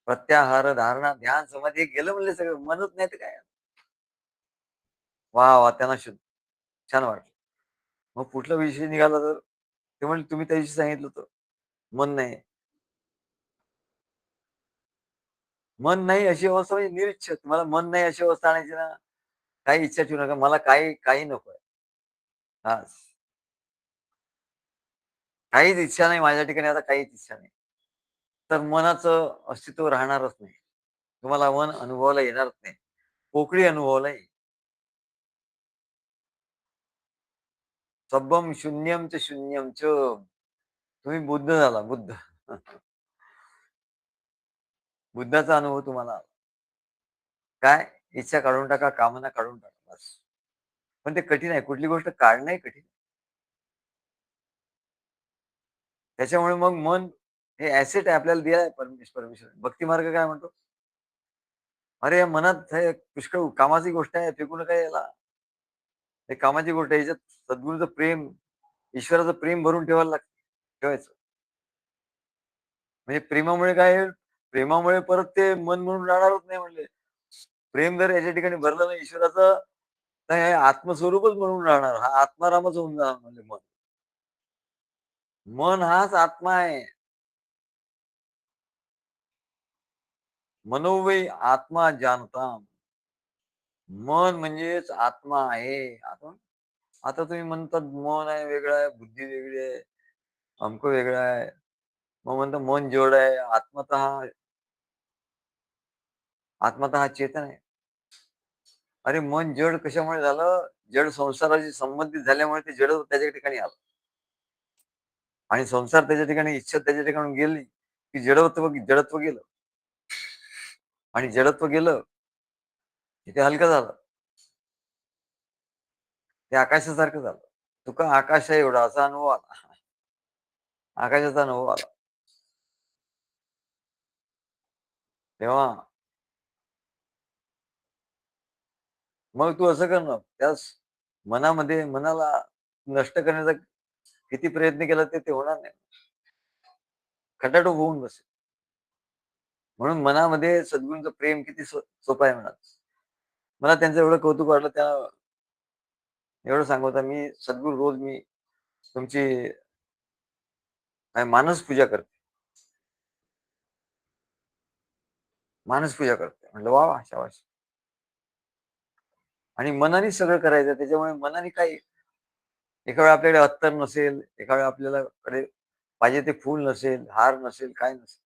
प्रत्याहार, धारणा, ध्यान, समाधी हे गेलं म्हणले सगळं. मनच नाही तर काय? वाह! वाह! त्यांना छान वाटलं. मग कुठला विषय निघाला तर ते म्हणले, "तुम्ही त्या दिवशी सांगितलं होतं, मन नाही." मन नाही अशी अवस्था म्हणजे निरीच्छ. तुम्हाला मन नाही अशी अवस्था आणायची ना, काही इच्छा ठेवू नका. मला काही काही नकोय. हां. काहीच इच्छा नाही माझ्या ठिकाणी आता काहीच इच्छा नाही. तर मनाचं अस्तित्व राहणारच नाही. तुम्हाला मन अनुभवायला येणारच नाही. पोकळी अनुभवायला येईल. सब्बम शून्यम च शून्यम च. तुम्ही बुद्ध झाला, बुद्ध. बुद्धाचा अनुभव तुम्हाला आला. काय? इच्छा काढून टाका, कामना काढून टाका बस. पण ते कठीण आहे. कुठली गोष्ट काढणंही कठीण. त्याच्यामुळे मग मन हे ॲसेट आहे आपल्याला दिलाय परमेश्वराने. भक्ती मार्ग काय म्हणतो? अरे या मनात हे पुष्कळ कामाची गोष्ट आहे, फेकू नका याला. हे कामाची गोष्ट आहे. याच्यात सद्गुरूचं प्रेम, ईश्वराचं प्रेम भरून ठेवायला लागतं ठेवायचं. म्हणजे प्रेमामुळे काय आहे, प्रेमामुळे परत ते मन म्हणून राहणारच नाही म्हणले. प्रेम जर याच्या ठिकाणी भरलं नाही ईश्वराचं, तर हे आत्मस्वरूपच म्हणून राहणार. हा आत्मारामच होऊन जाणार म्हणजे मन. मन हाच आत्मा आहे. मनोवै आत्मा जानता. मन म्हणजेच आत्मा आहे. आता आता तुम्ही म्हणतात मन आहे वेगळं आहे, बुद्धी वेगळी आहे, अमकं वेगळं आहे. मग म्हणतात मन जड आहे. आत्मा तर हा चेतन आहे. अरे मन जड कशामुळे झालं? जड संसाराशी संबंधित झाल्यामुळे ते जड त्याच्या ठिकाणी आलं. आणि संसार त्याच्या ठिकाणी, इच्छा त्याच्या ठिकाणी गेली, की जडत्व गेलं. आणि जडत्व गेलं, की ते हलकं झालं. ते आकाशासारखं झालं. तुका आकाश आहे एवढा असा अनुभव आला. आकाशाचा अनुभव आला. तेव्हा मग तू असं कर ना, त्याच मनाला नष्ट करण्याचा किती प्रयत्न केला ते होणार नाही. खटाटोप होऊन बसेल. म्हणून मनामध्ये सद्गुरूंचं प्रेम किती सोपं आहे म्हणा. मला त्यांचं एवढं कौतुक वाटलं त्या एवढं सांगू होता मी सद्गुरू रोज मी तुमची मानस पूजा करते. मानस पूजा करते. म्हटलं वाह! वाह! शाबास. आणि मनानेच सगळं करायचं. त्याच्यामुळे मनाने काही एका वेळी आपल्याकडे अत्तर नसेल, एका वेळी आपल्याला पाहिजे ते फूल नसेल, हार नसेल, काय नसेल.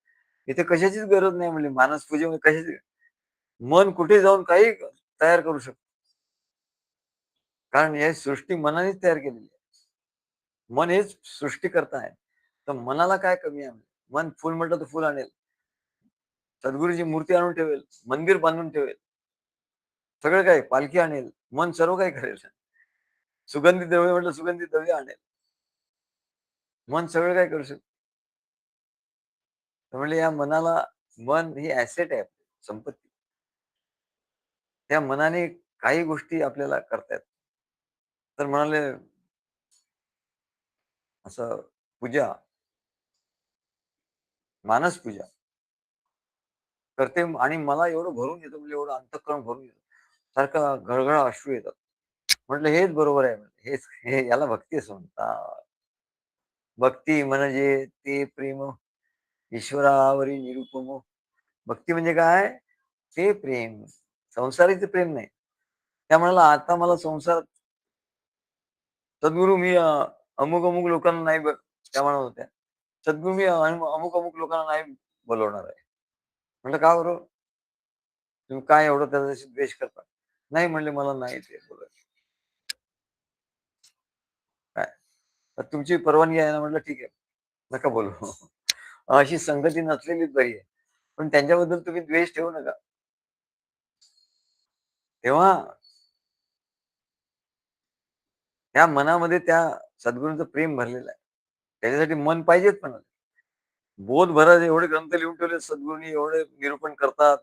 इथे कशाचीच गरज नाही म्हणली. मानस पूजेमध्ये कशाची मन कुठे जाऊन काही तयार करू शकतो. कारण ही सृष्टी मनानेच तयार केलेली आहे. मन हेच सृष्टीकर्ता आहे. तर मनाला काय कमी आहे? मन फुल म्हटलं तर फुल आणेल. सद्गुरूची मूर्ती आणून ठेवेल, मंदिर बांधून ठेवेल, सगळं काही पालखी आणेल, मन सर्व काही करेल. सुगंधी द्रव्य म्हटलं सुगंधी द्रव्य आणेल, मन सगळं काय करू शकतो. तर म्हणले या मनाला, मन ही ऍसेट आहे, संपत्ती. त्या मनाने काही गोष्टी आपल्याला करता येतात. तर म्हणाले असं पूजा, मानस पूजा करते आणि मला एवढं भरून येतं, म्हणजे एवढं अंतःकरण भरून येतं, सारखं घळघळ अश्रू येतात. म्हटलं हेच बरोबर आहे, हेच याला भक्ती असं म्हणतात. भक्ती म्हणजे ते प्रेम ईश्वरावरी निरुपम. भक्ती म्हणजे काय? ते प्रेम, संसाराचं प्रेम नाही. त्या म्हणाला आता मला संसार, सद्गुरू मी अमुक अमुक लोकांना नाही त्या म्हणत होत्या. सद्गुरू मी अमुक अमुक लोकांना नाही बोलवणार आहे. म्हटलं का बरं? तुम्ही काय एवढं त्याच्याशी द्वेष करता? नाही म्हणले मला नाही ते बोलायचं. काय? तर तुमची परवानगी आहे ना? म्हटलं ठीक आहे. नका बोलू. अशी संगती नसलेलीच बरी आहे. पण त्यांच्याबद्दल तुम्ही द्वेष ठेवू नका. तेव्हा त्या मनामध्ये त्या सद्गुरूंचं प्रेम भरलेलं आहे. त्याच्यासाठी मन पाहिजेच पण. बोध भरायचे एवढे ग्रंथ लिहून ठेवले सद्गुरूंनी, एवढे निरूपण करतात.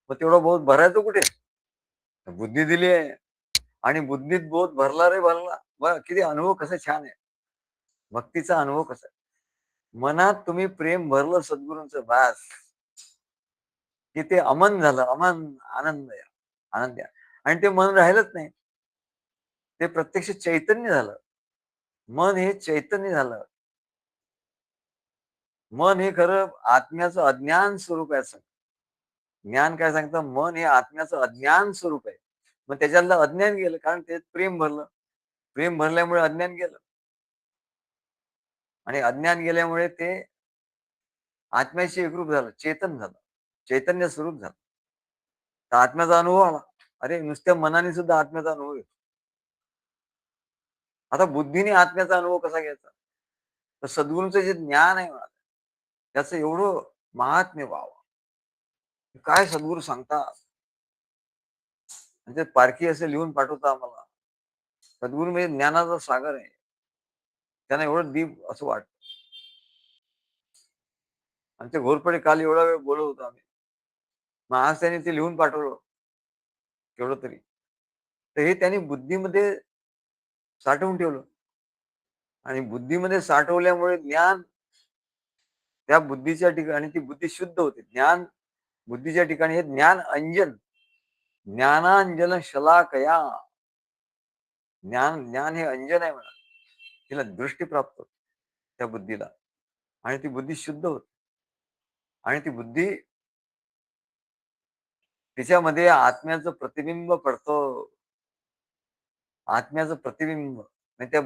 मग तेवढा बोध भरायचं कुठे? बुद्धी दिली आहे आणि बुद्धीत बोध भरला रे भरला. बघा किती अनुभव कसा छान आहे. भक्तीचा अनुभव कसा आहे. मनात तुम्ही प्रेम भरलं सद्गुरूंचं बास, की ते अमन झालं, अमन आनंद आहे, आनंद आहे. आणि ते मन राहिलंच नाही. ते प्रत्यक्ष चैतन्य झालं. मन हे चैतन्य झालं. मन हे खरं आत्म्याचं अज्ञान स्वरूप आहे असं. ज्ञान काय सांगतं? मन हे आत्म्याचं अज्ञान स्वरूप आहे. मग त्याच्यातलं अज्ञान गेलं, कारण ते प्रेम भरलं. प्रेम भरल्यामुळे अज्ञान गेलं. आणि अज्ञान गेल्यामुळे ते आत्म्याशी एकरूप झालं, चेतन झालं, चैतन्य स्वरूप झालं. तर आत्म्याचा अनुभव आला. अरे नुसत्या मनाने सुद्धा आत्म्याचा अनुभव येतो. आता बुद्धीने आत्म्याचा अनुभव कसा घ्यायचा? तर सद्गुरूंचं जे ज्ञान आहे ना, त्याचं एवढं महात्म्य व्हावं. काय सद्गुरू सांगतात? म्हणजे पारखी असे लिहून पाठवता आम्हाला. सद्गुरू म्हणजे ज्ञानाचा सागर आहे. त्यांना एवढं दीप असं वाटतं. आणि ते घोरपडे काल एवढा वेळ बोलत होतो आम्ही. मग आज त्यांनी ते लिहून पाठवलं केवढं तरी. तर हे त्यांनी बुद्धीमध्ये साठवून ठेवलं. आणि बुद्धीमध्ये साठवल्यामुळे ज्ञान त्या बुद्धीच्या ठिकाणी, ती बुद्धी शुद्ध होते. ज्ञान बुद्धीच्या ठिकाणी हे ज्ञान अंजन, ज्ञानांजन शलाकया. ज्ञान हे अंजन आहे म्हणा. तिला दृष्टी प्राप्त होते त्या बुद्धीला. आणि ती बुद्धी शुद्ध होते. आणि ती बुद्धी, तिच्यामध्ये आत्म्याचं प्रतिबिंब पडतं. आत्म्याचं प्रतिबिंब. आणि त्या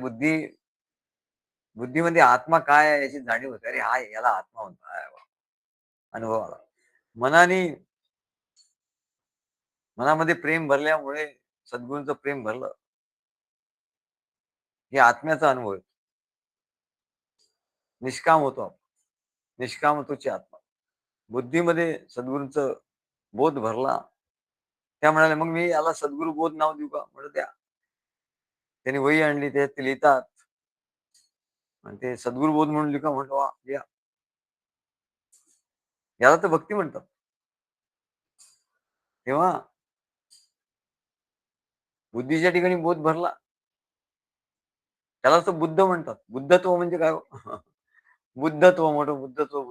बुद्धीमध्ये आत्मा काय आहे याची जाणीव होते. अरे हा याला आत्मा म्हणतात. अनुभव आला. मनाने, मनामध्ये प्रेम भरल्यामुळे, सद्गुरूंचं प्रेम भरलं, हे आत्म्याचा अनुभव आहे. निष्काम होतो आपण. निष्काम होतोची आत्मा. बुद्धीमध्ये सद्गुरूंचं बोध भरला. त्या म्हणाले मग मी याला सद्गुरू बोध नाव देऊ का? म्हटलं द्या. त्यांनी वही आणली, त्याच्यात ते लिहितात. आणि ते सद्गुरू बोध म्हणून लिहा. म्हटलं वा लिहा. याला तर भक्ती म्हणतात. तेव्हा बुद्धीच्या ठिकाणी बोध भरला, त्याला तर बुद्ध म्हणतात. बुद्धत्व म्हणजे काय? बुद्धत्व मोठं, बुद्धत्व.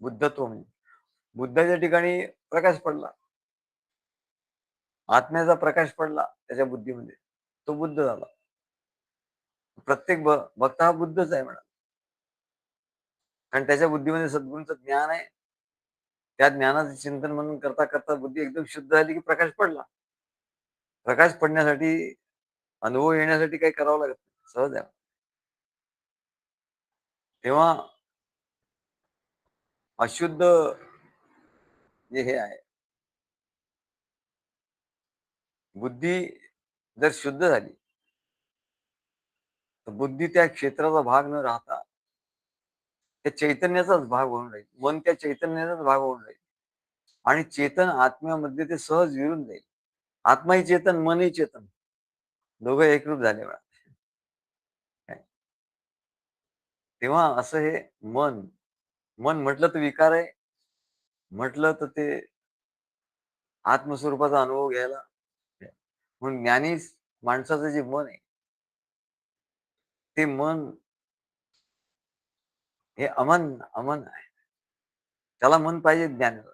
बुद्धत्व म्हणजे बुद्धाच्या ठिकाणी प्रकाश पडला, आत्म्याचा प्रकाश पडला त्याच्या बुद्धीमध्ये, तो बुद्ध झाला. प्रत्येक भक्त हा बुद्धच आहे म्हणा. कारण त्याच्या बुद्धीमध्ये सद्गुरूंचं ज्ञान आहे. त्या ज्ञानाचं चिंतन म्हणून करता करता बुद्धी एकदम शुद्ध झाली की प्रकाश पडला. प्रकाश पडण्यासाठी, अनुभव येण्यासाठी काही करावं लागत नाही, सहज आहे. तेव्हा अशुद्ध जे हे आहे, बुद्धी जर शुद्ध झाली तर बुद्धी त्या क्षेत्राचा भाग न राहता त्या चैतन्याचाच भाग होऊन राहील. मन त्या चैतन्याचाच भाग होऊन राहील. आणि चेतन आत्म्यामध्ये ते सहज विरून जाईल. आत्माही चेतन, मनही चेतन, दोघं एकरूप झाले बघा. तेव्हा असं हे मन मन म्हटलं तर विकार आहे, म्हटलं तर ते आत्मस्वरूपाचा अनुभव घ्यायला. म्हणून ज्ञानी माणसाचं जे मन आहे, ते मन हे अमन अमन आहे. त्याला मन पाहिजे ज्ञानाला.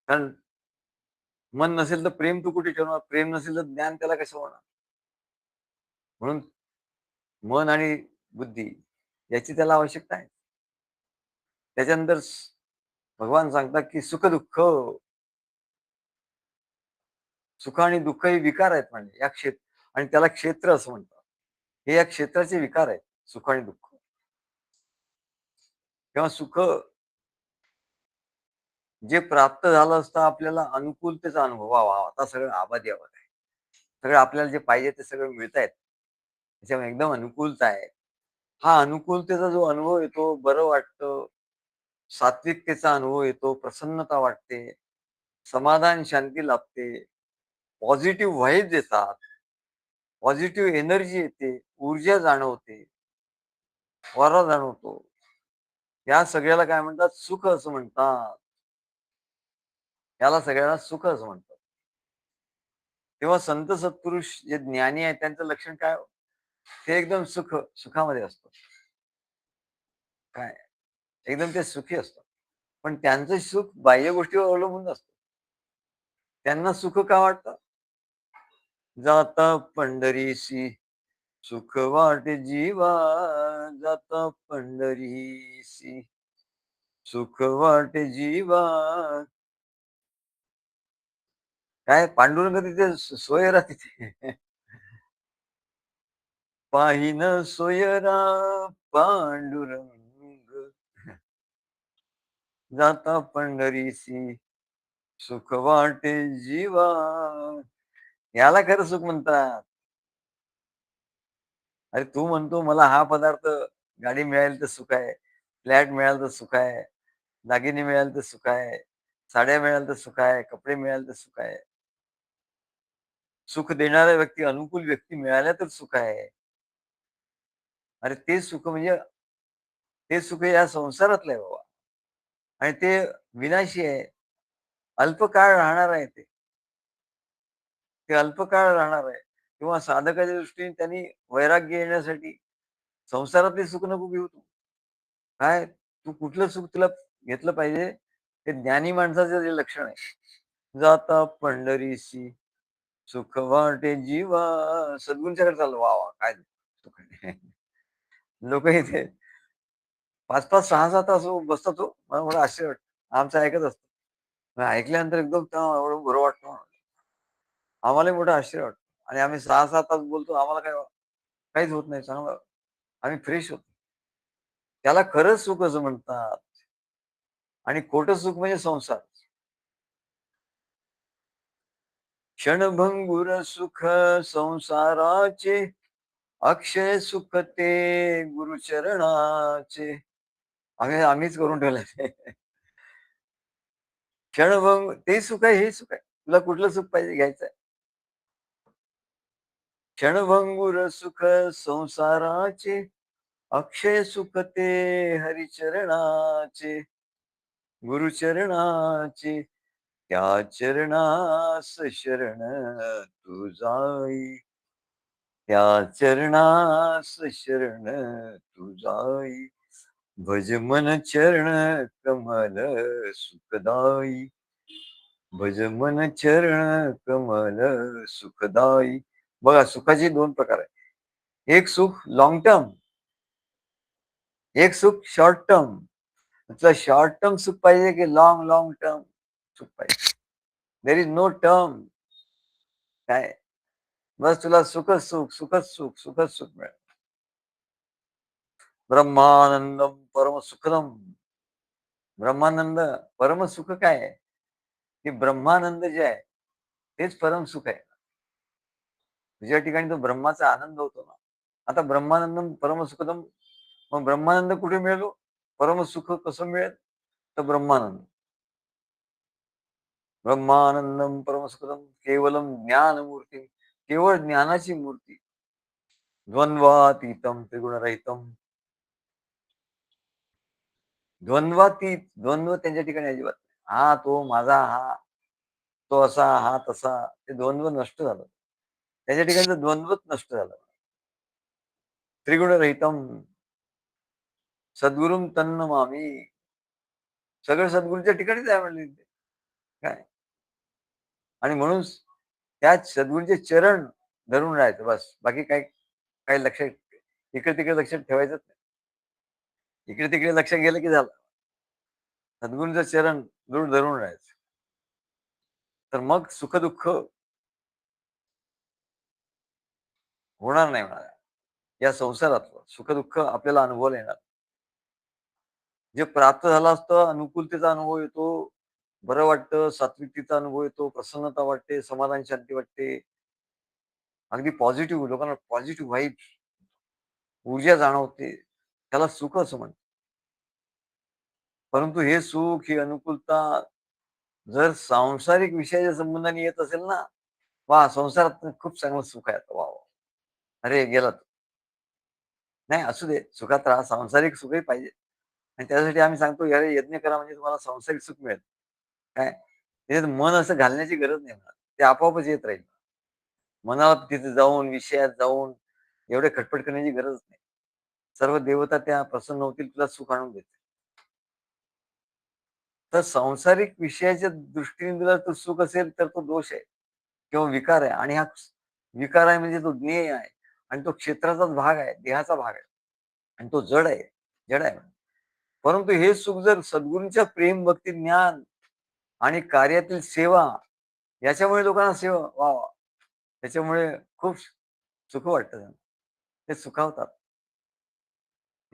कारण मन नसेल तर प्रेम तू कुठे ठेवणार? प्रेम नसेल तर ज्ञान त्याला कसं होणार? म्हणून मन आणि बुद्धी याची त्याला आवश्यकता आहे. त्याच्यानंतर भगवान सांगतात की सुख-दुःख, सुख आणि दुःख हे विकार आहेत म्हणजे या आणि त्याला क्षेत्र असं म्हणतात. हे या क्षेत्राचे विकार आहेत, सुख आणि दुःख. तेव्हा सुख जे प्राप्त झालं असतं आपल्याला अनुकूलतेचा अनुभव. वा वा! आता सगळं आबादी-आबाद आहे. सगळं आपल्याला जे पाहिजे ते सगळं मिळतायत. त्याच्यामुळे एकदम अनुकूलता आहे. हा अनुकूलतेचा जो अनुभव येतो, बरं वाटतं, सात्विकतेचा अनुभव येतो, प्रसन्नता वाटते, समाधान, शांती लाभते, पॉझिटिव्ह व्हाइब्स येतात, पॉझिटिव्ह एनर्जी येते, ऊर्जा जाणवते, वारा जाणवतो. या सगळ्याला काय म्हणतात? सुख असं म्हणतात. याला सगळ्याला सुख असं म्हणतात. तेव्हा संत सत्पुरुष जे ज्ञानी आहेत त्यांचं लक्षण काय हो? ते एकदम सुखामध्ये असतात. काय? एकदम ते सुखी असतात. पण त्यांचं सुख बाह्य गोष्टीवर अवलंबून नसतं. त्यांना सुख का वाटतं? जाता पंढरीसी सुख वाटे जीवा, जाता पंढरीसी सुख वाटे जीवा. काय पांडुरंग तिथे सोयरा तिथे. पाहिन सोयरा पांडुरंग, जाता पंढरीसी सुख वाटे जीवा. याला खरं सुख म्हणतात. अरे तू म्हणतो मला हा पदार्थ, गाडी मिळाली तर सुख आहे, फ्लॅट मिळाला तर सुख आहे, दागिने मिळाले तर सुख आहे, साड्या मिळाल्या तर सुख आहे, कपडे मिळाले तर सुख आहे. सुख देणारा व्यक्ती, अनुकूल व्यक्ती मिळाल्या तर सुख आहे. अरे ते सुख म्हणजे ते सुख या संसारातलं आहे बाबा. आणि ते विनाशी आहे. अल्पकाळ राहणार आहे ते. ते अल्पकाळ राहणार आहे. किंवा साधकाच्या दृष्टीने त्यांनी वैराग्य येण्यासाठी संसारातले सुख नको घेऊ तू. काय तू कुठलं सुख तुला घेतलं पाहिजे? ते ज्ञानी माणसाचं जे लक्षण आहे. जाता पंढरीसी सुख वाटे जीवा. सद्गुरूंच्याकडे चाललो. वाह! वाह! काय सुख आहे. लोकं इथे 5-5, 6-6 तास बसतात हो. मला एवढं आश्चर्य वाटतं. आमचं ऐकत असतो. मग ऐकल्यानंतर एकदम तेव्हा एवढं बरं वाटतं. आम्हालाही मोठं आश्चर्य वाटतं. आणि आम्ही 6-6 तास बोलतो. आम्हाला काहीच होत नाही. चांगलं आम्ही फ्रेश होतो. त्याला खरंच सुख असं म्हणतात. आणि खोटं सुख म्हणजे संसार. क्षणभंगुर सुख संसाराचे, अक्षय सुख ते गुरुचरणाचे. आम्हीच करून ठेवलंय ते. क्षणभंग ते सुख आहे, हे सुख आहे. तुला कुठलं सुख पाहिजे घ्यायचंय? क्षणभंगुर सुख संसाराचे, अक्षय सुख ते हरिचरणाचे, गुरुचरणाचे. त्या चरणास शरण तू जाई, त्या चरणास शरण तू जाई. भज मन चरण कमल सुखदाई, भज मन चरण कमल सुखदाई. बघा सुखाचे 2 प्रकार आहेत. एक सुख लॉंग टर्म, एक सुख शॉर्ट टर्म. तुला शॉर्ट टर्म सुख पाहिजे की लॉंग लॉंग टर्म सुख पाहिजे? There is no term. काय बस तुला सुखच सुख, सुखच सुख, सुखच सुख मिळेल. ब्रह्मानंदम परम सुखदम. ब्रह्मानंद परम सुख काय आहे? की ब्रह्मानंद जे आहे तेच परम सुख आहे. तुझ्या ठिकाणी तो ब्रह्माचा आनंद होतो ना. आता ब्रह्मानंदम परम सुखदम, मग ब्रह्मानंद कुठे मिळेल? परम सुख कसं मिळेल? तर ब्रह्मानंद. ब्रह्मानंदम परमसुखदम केवलम ज्ञानमूर्ती, केवळ ज्ञानाची मूर्ती. द्वंद्वातीतम त्रिगुणरहितम. द्वंद्वातीत, द्वंद्व त्यांच्या ठिकाणी अजिबात नाही. हा तो माझा, हा तो असा, हा तसा, ते द्वंद्व नष्ट झालं. त्याच्या ठिकाणचं द्वंद्वच नष्ट झालं. त्रिगुणरहितम सद्गुरुम तन्नमामी. सगळं सद्गुरूच्या ठिकाणीच आहे म्हणले ते. काय आणि म्हणून त्या सद्गुरूचे चरण धरून राहायचं बस. बाकी काही काही लक्ष इकडे तिकडे लक्ष ठेवायचंच नाही. इकडे तिकडे लक्ष गेलं की झालं. सद्गुरूंचं चरण दूर धरून राहायचं. तर मग सुख-दुःख होणार नाही म्हणाला. या संसारातलं सुख-दुःख आपल्याला अनुभवायला येणार. जे प्राप्त झालं असतं, अनुकूलतेचा अनुभव येतो, बरं वाटतं, सात्विकतेचा अनुभव येतो, प्रसन्नता वाटते, समाधान, शांती वाटते. अगदी पॉझिटिव्ह लोकांना पॉझिटिव्ह व्हाइब, ऊर्जा जाणवते. त्याला सुख असं म्हणतात. परंतु हे सुख, ही अनुकूलता जर सांसारिक विषयाच्या संबंधाने येत असेल ना, वाह! संसारात खूप चांगलं सुख आहे आता. वाह! वाह! अरे गेला तो. नाही असू दे, सुखात राहा, सांसारिक सुखही पाहिजे. आणि त्यासाठी आम्ही सांगतो, "अरे यज्ञ करा म्हणजे तुम्हाला सांसारिक सुख मिळेल." काय? त्याच्यात मन असं घालण्याची गरज नाही होणार. ते आपोआपच येत राहील. मनाला तिथे जाऊन, विषयात जाऊन एवढे खटपट करण्याची गरज नाही. सर्व देवता त्या प्रसन्न होतील, तुला सुख आणून देतील. तर सांसारिक विषयाच्या दृष्टीने जर तो सुख असेल, तर तो दोष आहे किंवा विकार आहे आणि हा विकार आहे म्हणजे तो ज्ञेय आहे आणि तो क्षेत्राचाच भाग आहे, देहाचा भाग आहे आणि तो जड आहे, जड आहे. परंतु हे सुख जर सद्गुरूंच्या प्रेम, भक्ती, ज्ञान आणि कार्यातील सेवा याच्यामुळे लोकांना सेवा वाह! वाह! त्याच्यामुळे खूप सुख वाटतं त्यांना. ते सुखावतात.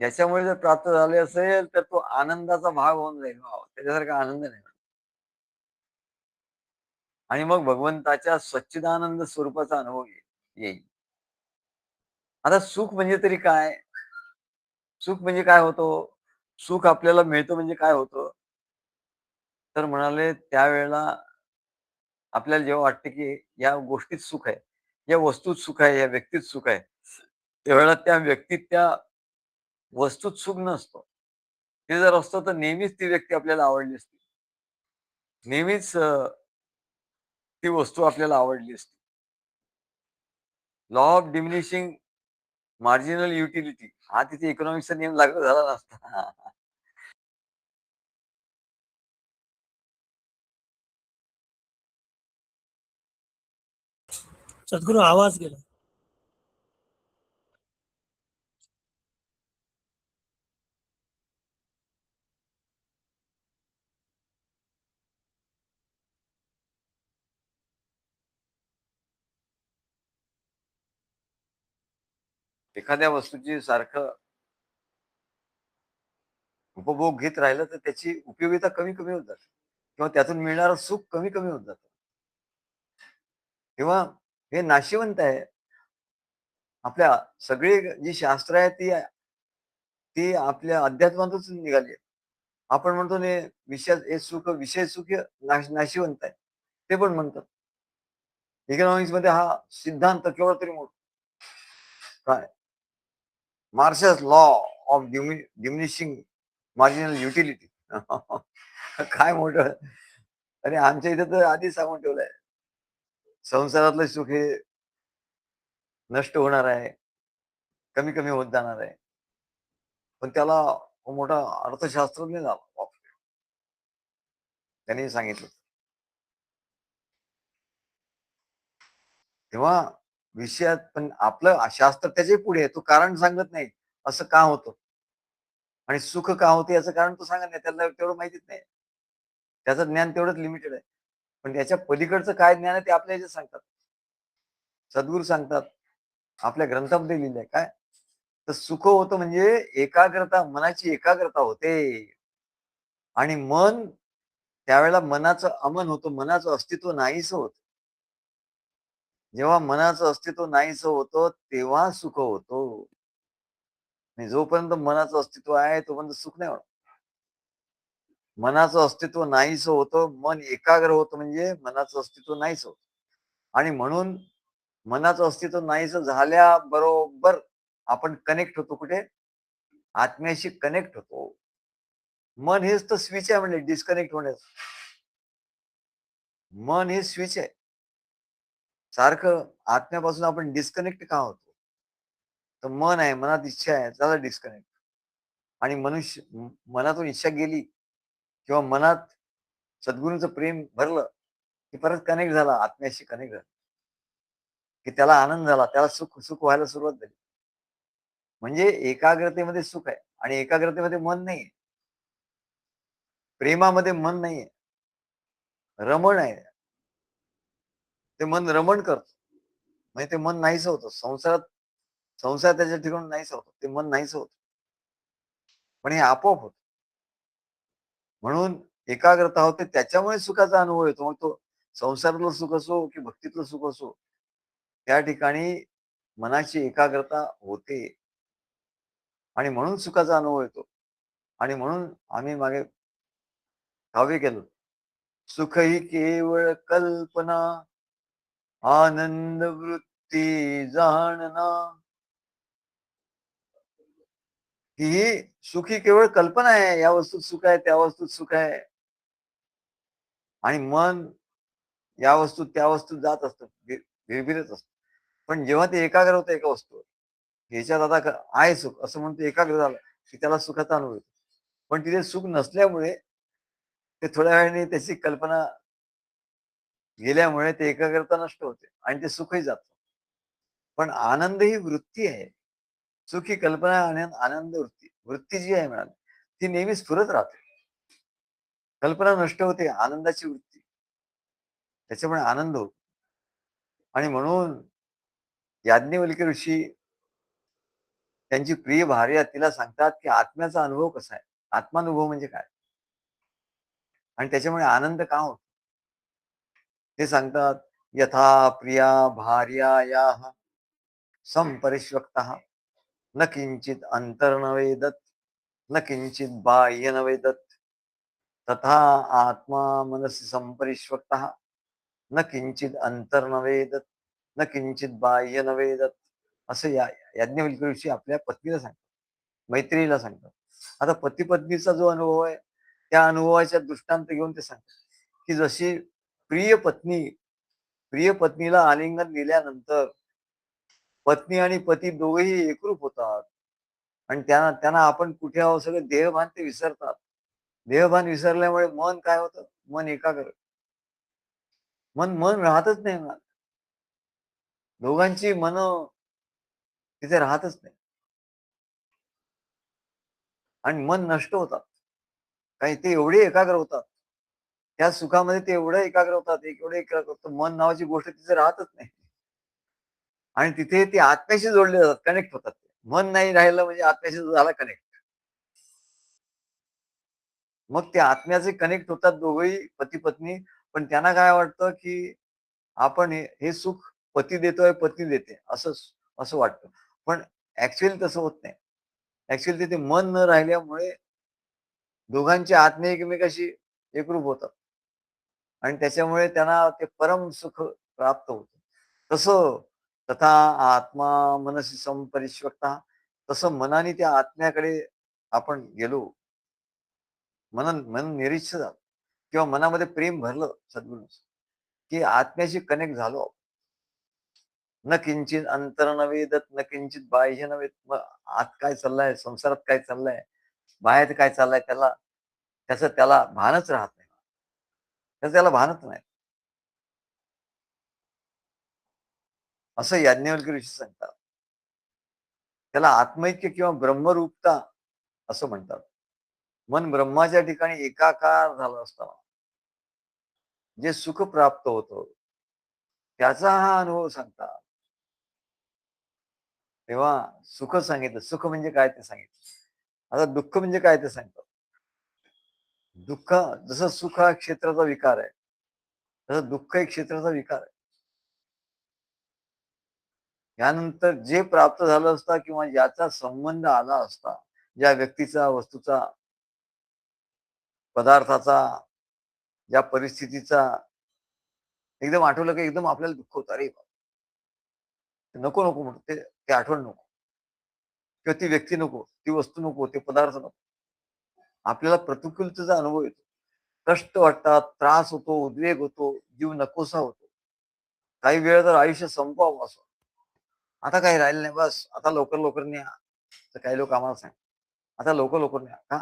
याच्यामुळे जर प्राप्त झाले असेल, तर तो आनंदाचा भाग होऊन जाईल. वाह! त्याच्यासारखा आनंद नाही. आणि मग भगवंताच्या सच्चिदानंद स्वरूपाचा अनुभव येईल. आता सुख म्हणजे तरी काय? सुख म्हणजे काय होतं? सुख आपल्याला मिळतं म्हणजे काय होतं? तर म्हणाले त्यावेळेला आपल्याला जेव्हा वाटतं, की या गोष्टीत सुख आहे, या वस्तूत सुख आहे, या व्यक्तीत सुख आहे. त्यावेळेला त्या व्यक्तीत, त्या वस्तूत सुख नसतं. ते जर असतं तर नेहमीच ती व्यक्ती आपल्याला आवडली असती. नेहमीच ती वस्तू आपल्याला आवडली असती. Law of diminishing marginal utility हा तिथे इकॉनॉमिक्सचा नियम लागू झाला नसता.
सद्गुरू आवाज गेला.
एखाद्या वस्तूची सारखं उपभोग घेत राहिलं तर त्याची उपयोगिता कमी-कमी होत जाते किंवा त्यातून मिळणारं सुख कमी-कमी होत जातं. तेव्हा हे नाशिवंत आहे. आपल्या सगळी जी शास्त्र आहेत ती ती आपल्या अध्यात्मातूनच निघाली आहेत. आपण म्हणतो ना हे सुख विषय सुख हे नाशिवंत आहे. ते पण म्हणतात. इकॉनॉमिक्समध्ये हा सिद्धांत केवळ तरी मोठा काय? Marshall's law of diminishing marginal utility. काय मोठं. अरे आमच्या इथे तर आधीच सांगून ठेवलंय. संसारातलं सुख हे नष्ट होणार आहे, कमी-कमी होत जाणार आहे. पण त्याला मोठा अर्थशास्त्रज्ञ झाला. बापरे! त्यांनी सांगितलं. तेव्हा विषयात पण आपलं शास्त्र त्याच्याही पुढे आहे. तो कारण सांगत नाही. असं का होतं? आणि सुख का होते याचं कारण तो सांगत नाही. त्याला तेवढं माहितीच नाही. त्याचं ज्ञान तेवढंच लिमिटेड आहे. पण त्याच्या पलीकडचं काय ज्ञान आहे ते आपल्या ह्याच्यात सांगतात. सद्गुरू सांगतात. आपल्या ग्रंथामध्ये लिहिलंय काय? तर सुख होतं म्हणजे एकाग्रता, मनाची एकाग्रता होते. आणि मन त्यावेळेला मनाचं अमन होतं. मनाचं अस्तित्व नाहीसं होतं. जेव्हा मनाचं अस्तित्व नाहीसं होतं, तेव्हा सुख होतं. आणि जोपर्यंत मनाचं अस्तित्व आहे, तोपर्यंत सुख नाही होणार. मनाचं अस्तित्व नाहीसं होतं, मन एकाग्र होतं म्हणजे मनाचं अस्तित्व नाहीसं होतं. आणि म्हणून मनाचं अस्तित्व नाहीसं झाल्याबरोबर आपण कनेक्ट होतो कुठे? आत्म्याशी कनेक्ट होतो. मन हेच तर स्विच आहे म्हणजे डिस्कनेक्ट होण्याचं. मन हे स्विच आहे. सारखं आत्म्यापासून आपण डिस्कनेक्ट का होतो? तर मन आहे, मनात इच्छा आहे, चला डिस्कनेक्ट. आणि मनातून इच्छा गेली किंवा मनात सद्गुरूंचं प्रेम भरलं, की परत कनेक्ट झाला, आत्म्याशी कनेक्ट झाला, की त्याला आनंद झाला, त्याला सुख सुख व्हायला सुरुवात झाली. म्हणजे एकाग्रतेमध्ये सुख आहे आणि एकाग्रतेमध्ये मन नाहीये. प्रेमामध्ये मन नाहीये. रमण आहे. ते मन रमण करतं. म्हणजे ते मन नाहीसं होतं. संसार त्याच्या ठिकाणी नाहीसं होतं. ते मन नाहीसं होतं. पण हे आपोआप होतं. म्हणून एकाग्रता होते त्याच्यामुळे सुखाचा अनुभव येतो. मग तो संसारातलं सुख असो की भक्तीतलं सुख असो, त्या ठिकाणी मनाची एकाग्रता होते आणि म्हणून सुखाचा अनुभव येतो. आणि म्हणून आम्ही मागे काव्य केलं. सुख ही केवळ कल्पना, आनंद वृत्ती जाणना. ही सुख ही केवळ कल्पना आहे. या वस्तूत सुख आहे, त्या वस्तूत सुख आहे. आणि मन या वस्तूत त्या वस्तूत जात असतं. भिरभिरत असतं. पण जेव्हा ते एकाग्र होतं एका वस्तूवर, ह्याच्यात आता आहे सुख असं म्हणून ते एकाग्र झालं, की त्याला सुखाचा अनुभव येतो. पण तिथे सुख नसल्यामुळे ते थोड्या वेळाने त्याची कल्पना गेल्यामुळे ते एकाग्रता नष्ट होते आणि ते सुखही जातं. पण आनंद ही वृत्ती आहे. सुख ही कल्पना आणि आनंद वृत्ती. वृत्ती जी आहे म्हणाल, ती नेहमी स्फुरत राहते. कल्पना नष्ट होते, आनंदाची वृत्ती. त्याच्यामुळे आनंद होतो. आणि म्हणून याज्ञवल्क्य ऋषी त्यांची प्रिय भार्या तिला सांगतात, की आत्म्याचा अनुभव कसा आहे? आत्मानुभव म्हणजे काय? आणि त्याच्यामुळे आनंद का होतो? ते सांगतात, "यथा प्रिया भार्यायाः संपरिष्वक्तः न किंचित अंतर न वेदत, न किंचित बाह्य न वेदत, तथा आत्मा मनसी संपरिष्वक्तः न किंचित अंतर न वेदत, न किंचित बाह्य न वेदत." असं याज्ञवल्क्य ऋषी आपल्या पत्नीला सांगतात, मैत्रिणीला सांगतात. आता पती पत्नीचा जो अनुभव आहे, त्या अनुभवाच्या दृष्टांत घेऊन ते सांगतात, की जशी प्रिय पत्नी प्रिय पत्नीला आलिंगन दिल्यानंतर पत्नी आणि पती दोघेही एकरूप होतात आणि त्यांना त्यांना आपण कुठे आहोत सगळं देहभान ते विसरतात. देहभान विसरल्यामुळे मन काय होतं? मन एकाग्र. मन मन राहतच नाही ना. दोघांची मन तिथे राहतच नाही आणि मन नष्ट होतात. काही ते एवढे एकाग्र होतात. त्या सुखामध्ये ते एवढं एकाग्र होतात, एवढे एकाग्र होतात, मन नावाची गोष्ट तिथे राहतच नाही. आणि तिथे ते आत्म्याशी जोडले जातात, कनेक्ट होतात. मन नाही राहिलं म्हणजे आत्म्याशी झाला कनेक्ट. मग ते आत्म्याचे कनेक्ट होतात दोघंही पती-पत्नी. पण त्यांना काय वाटतं, की आपण हे सुख पती देतोय, पत्नी देते असं असं वाटतं. पण ॲक्चुअली तसं होत नाही. ॲक्चुअली तिथे मन न राहिल्यामुळे दोघांची आत्मे एकमेकाशी एकरूप होतात आणि त्याच्यामुळे त्यांना ते परम सुख प्राप्त होतं. तसं तथा आत्मा मनसी संपरिष्वक्तः, तसं मनाने त्या आत्म्याकडे आपण गेलो. मन निरीच्छ झालं किंवा मनामध्ये प्रेम भरलं सद्गुरूंचं, की आत्म्याशी कनेक्ट झालो. न किंचित अंतर न वेदत, न किंचित बाह्य न वेद. मग आत काय चाललंय, संसारात काय चाललंय, बाहेर काय चाललंय त्याचं त्याला भानच राहत नाही. त्याचं त्याला भानच नाही. असं याज्ञवल्क्य ऋषी सांगतात. त्याला आत्मैक्य किंवा ब्रह्मरूपता असं म्हणतात. मन ब्रह्माच्या ठिकाणी एकाकार झालं असताना जे सुख प्राप्त होतं, त्याचा हा अनुभव सांगतात. तेव्हा सुख सांगितलं. सुख म्हणजे काय ते सांगितलं. आता दुःख म्हणजे काय ते सांगतात. दुःख जसं सुख हा क्षेत्राचा विकार आहे, तसं दुःख एक क्षेत्राचा विकार आहे. यानंतर जे प्राप्त झालं असता किंवा ज्याचा संबंध आला असता, ज्या व्यक्तीचा, वस्तूचा पदार्थाचा, ज्या परिस्थितीचा एकदम आठवलं की एकदम आपल्याला दुःख होतं. अरे नको नको म्हणून ते आठवण नको किंवा ती व्यक्ती नको, ती वस्तू नको, ते पदार्थ नको. आपल्याला प्रतिकूलतेचा अनुभव येतो. कष्ट वाटतात, त्रास होतो, उद्वेग होतो, जीव नकोसा होतो. काही वेळ तर आयुष्य संपवावं असं. आता काही राहिलं नाही, बस आता लवकर लवकर न्या. तर काही लोक आम्हाला सांग, आता लवकर लवकर न्या. का?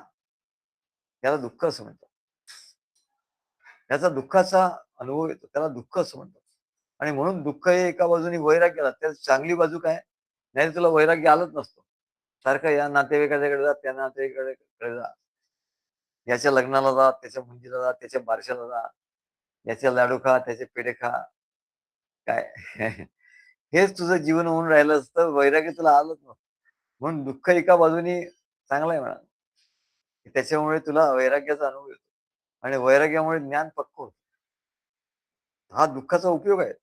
त्याला दुःख असं म्हणतात. त्याचा दुःखाचा अनुभव येतो, त्याला दुःख असं म्हणतात. आणि म्हणून दुःख हे एका बाजूने वैराग्याला, त्याची चांगली बाजू काय? नाही तुला वैराग्य आलंच नसतं. सारखं या नातेवाईकाच्याकडे जा, त्या नातेवाईकाकडे जा. याच्या लग्नाला जा, त्याच्या मुंजीला जा, त्याच्या बारशाला जा, याचे लाडू खा, त्याचे पेढे खा. काय हेच तुझं जीवन होऊन राहिलं असतं, वैराग्य तुला आलंच नसतं. म्हणून दुःख एका बाजूने चांगलं आहे म्हणा. त्याच्यामुळे तुला वैराग्याचा अनुभव येतो आणि वैराग्यामुळे ज्ञान पक्क होतं. हा दुःखाचा उपयोग आहे.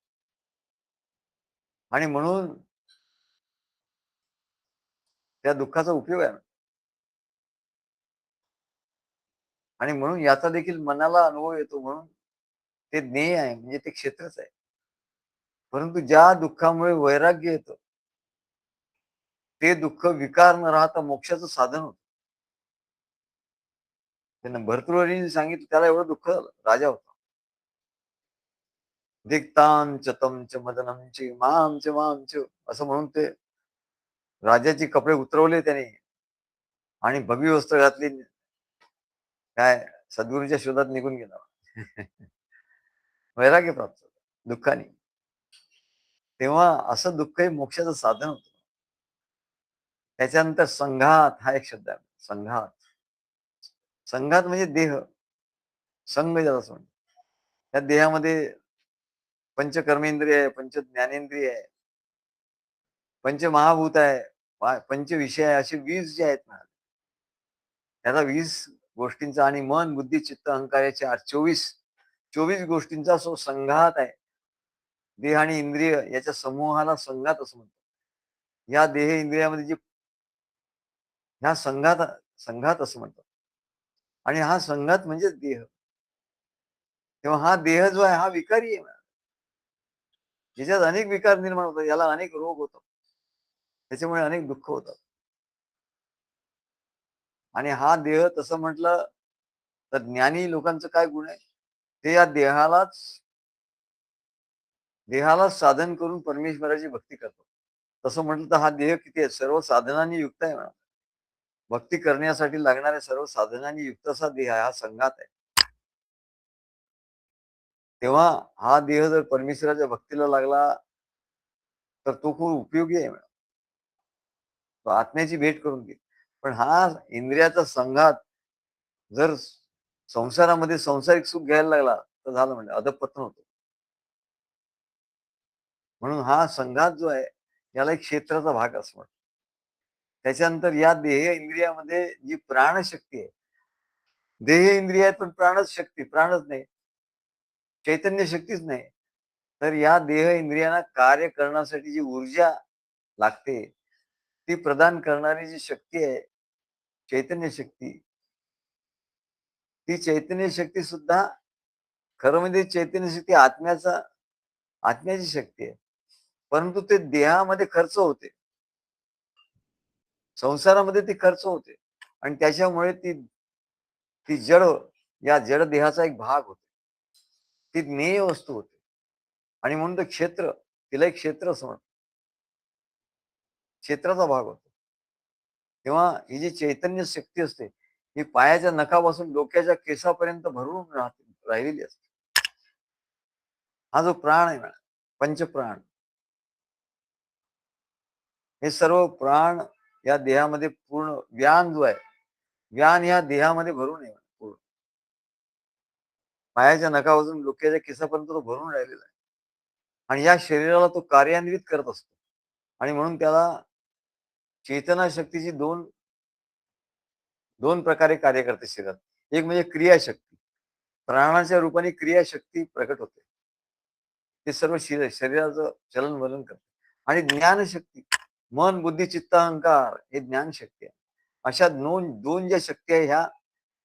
आणि म्हणून त्या दुःखाचा उपयोग आहे. आणि म्हणून याचा देखील मनाला अनुभव येतो, म्हणून ते ज्ञेय आहे, म्हणजे ते क्षेत्रच आहे. परंतु ज्या दुःखामुळे वैराग्य येतं, ते दुःख विकार न राहता मोक्षाचं साधन होतं. त्यांना भर्तृहरीने सांगितलं, त्याला एवढं दुःख झालं. राजा होता. दिक्तांच तमच मदनमच मामच मामच असं म्हणून ते राजाचे कपडे उतरवले त्याने आणि भगवी वस्त्र घातली. काय सद्गुरूच्या शोधात निघून गेला. वैराग्य प्राप्त झालं दुःखाने. तेव्हा असं दुःख हे मोक्षाचं साधन होतं. त्याच्यानंतर संघात हा एक शब्द आहे. संघात, संघात म्हणजे देह, संघ ज्याला असं म्हणतात. त्या देहामध्ये पंचकर्मेंद्रिय आहे, पंच ज्ञानेंद्रिय आहे, पंचमहाभूत आहे, पंच विषय आहे, असे 20 जे आहेत ना, त्याला 20 गोष्टींचा आणि मन, बुद्धी, चित्त, अहंकार याचे 24 गोष्टींचा जो संघात आहे. देह आणि इंद्रिय याच्या समूहाला संघात असं म्हणतात. या देह इंद्रियामध्ये जी ह्या संघात असं म्हणतात. आणि हा संघात म्हणजे देह. तेव्हा हा देह जो आहे हा विकारी आहे. याच्यात अनेक विकार निर्माण होतात, याला अनेक रोग होतात, त्याच्यामुळे अनेक दुःख होतात. आणि हा देह तसं म्हटलं तर ज्ञानी लोकांचं काय गुण आहे? ते या देहालाच साधन करून परमेश्वराची भक्ती करतात. तसं म्हटलं तर हा देह किती आहे? सर्व साधनांनी युक्त आहे म्हणा. भक्ती करण्यासाठी लागणाऱ्या सर्व साधनांनी युक्त असा देह आहे, हा संघात आहे. तेव्हा हा देह जर परमेश्वराच्या भक्तीला लागला तर तो खूप उपयोगी आहे. तो आत्म्याची भेट करून घे. पण हा इंद्रियाचा संघात जर संसारामध्ये सांसारिक सुख घ्यायला लागला तर झालं म्हणजे अधपतन होतं. म्हणून हा संघात जो आहे याला एक क्षेत्राचा भाग असं म्हणतो. त्याच्यानंतर या देह इंद्रियामध्ये जी प्राणशक्ती आहे, देह इंद्रिय आहेत पण प्राणच शक्ती, प्राणच नाही, चैतन्य शक्तीच नाही. तर या देह इंद्रियांना कार्य करण्यासाठी जी ऊर्जा लागते ती प्रदान करणारी जी शक्ती आहे, चैतन्य शक्ती, ती चैतन्य शक्ती सुद्धा खरं म्हणजे चैतन्य शक्ती आत्म्याची शक्ती आहे. परंतु ते देहामध्ये खर्च होते, संसारामध्ये ती खर्च होते आणि त्याच्यामुळे ती ती जड या जड देहाचा एक भाग होते. ती ज्ञेय वस्तू होते आणि म्हणून ते क्षेत्र, तिला एक क्षेत्र असं म्हणतात. क्षेत्राचा भाग होतो. तेव्हा ही जी चैतन्य शक्ती असते ही पायाच्या नखापासून डोक्याच्या केसापर्यंत भरून राहिलेली असते. हा जो प्राण आहे ना, पंचप्राण, हे सर्व प्राण या देहामध्ये पूर्ण व्यान जो आहे, व्यान या देहामध्ये भरून आहे पूर्ण. पायाच्या नखापासून डोक्याच्या केसापर्यंत तो भरून राहिलेला आहे. आणि या शरीराला तो कार्यान्वित करत असतो. आणि म्हणून त्याला चेतना शक्तीची दोन प्रकारे कार्य करते शरीरात. एक म्हणजे क्रियाशक्ती, प्राणाच्या रूपाने क्रियाशक्ती प्रकट होते. ते सर्व शरीराचं चलन वलन करते. आणि ज्ञानशक्ती, मन, बुद्धी, चित्त, अहंकार हे ज्ञानशक्ती आहे. अशा दोन ज्या शक्ती आहे ह्या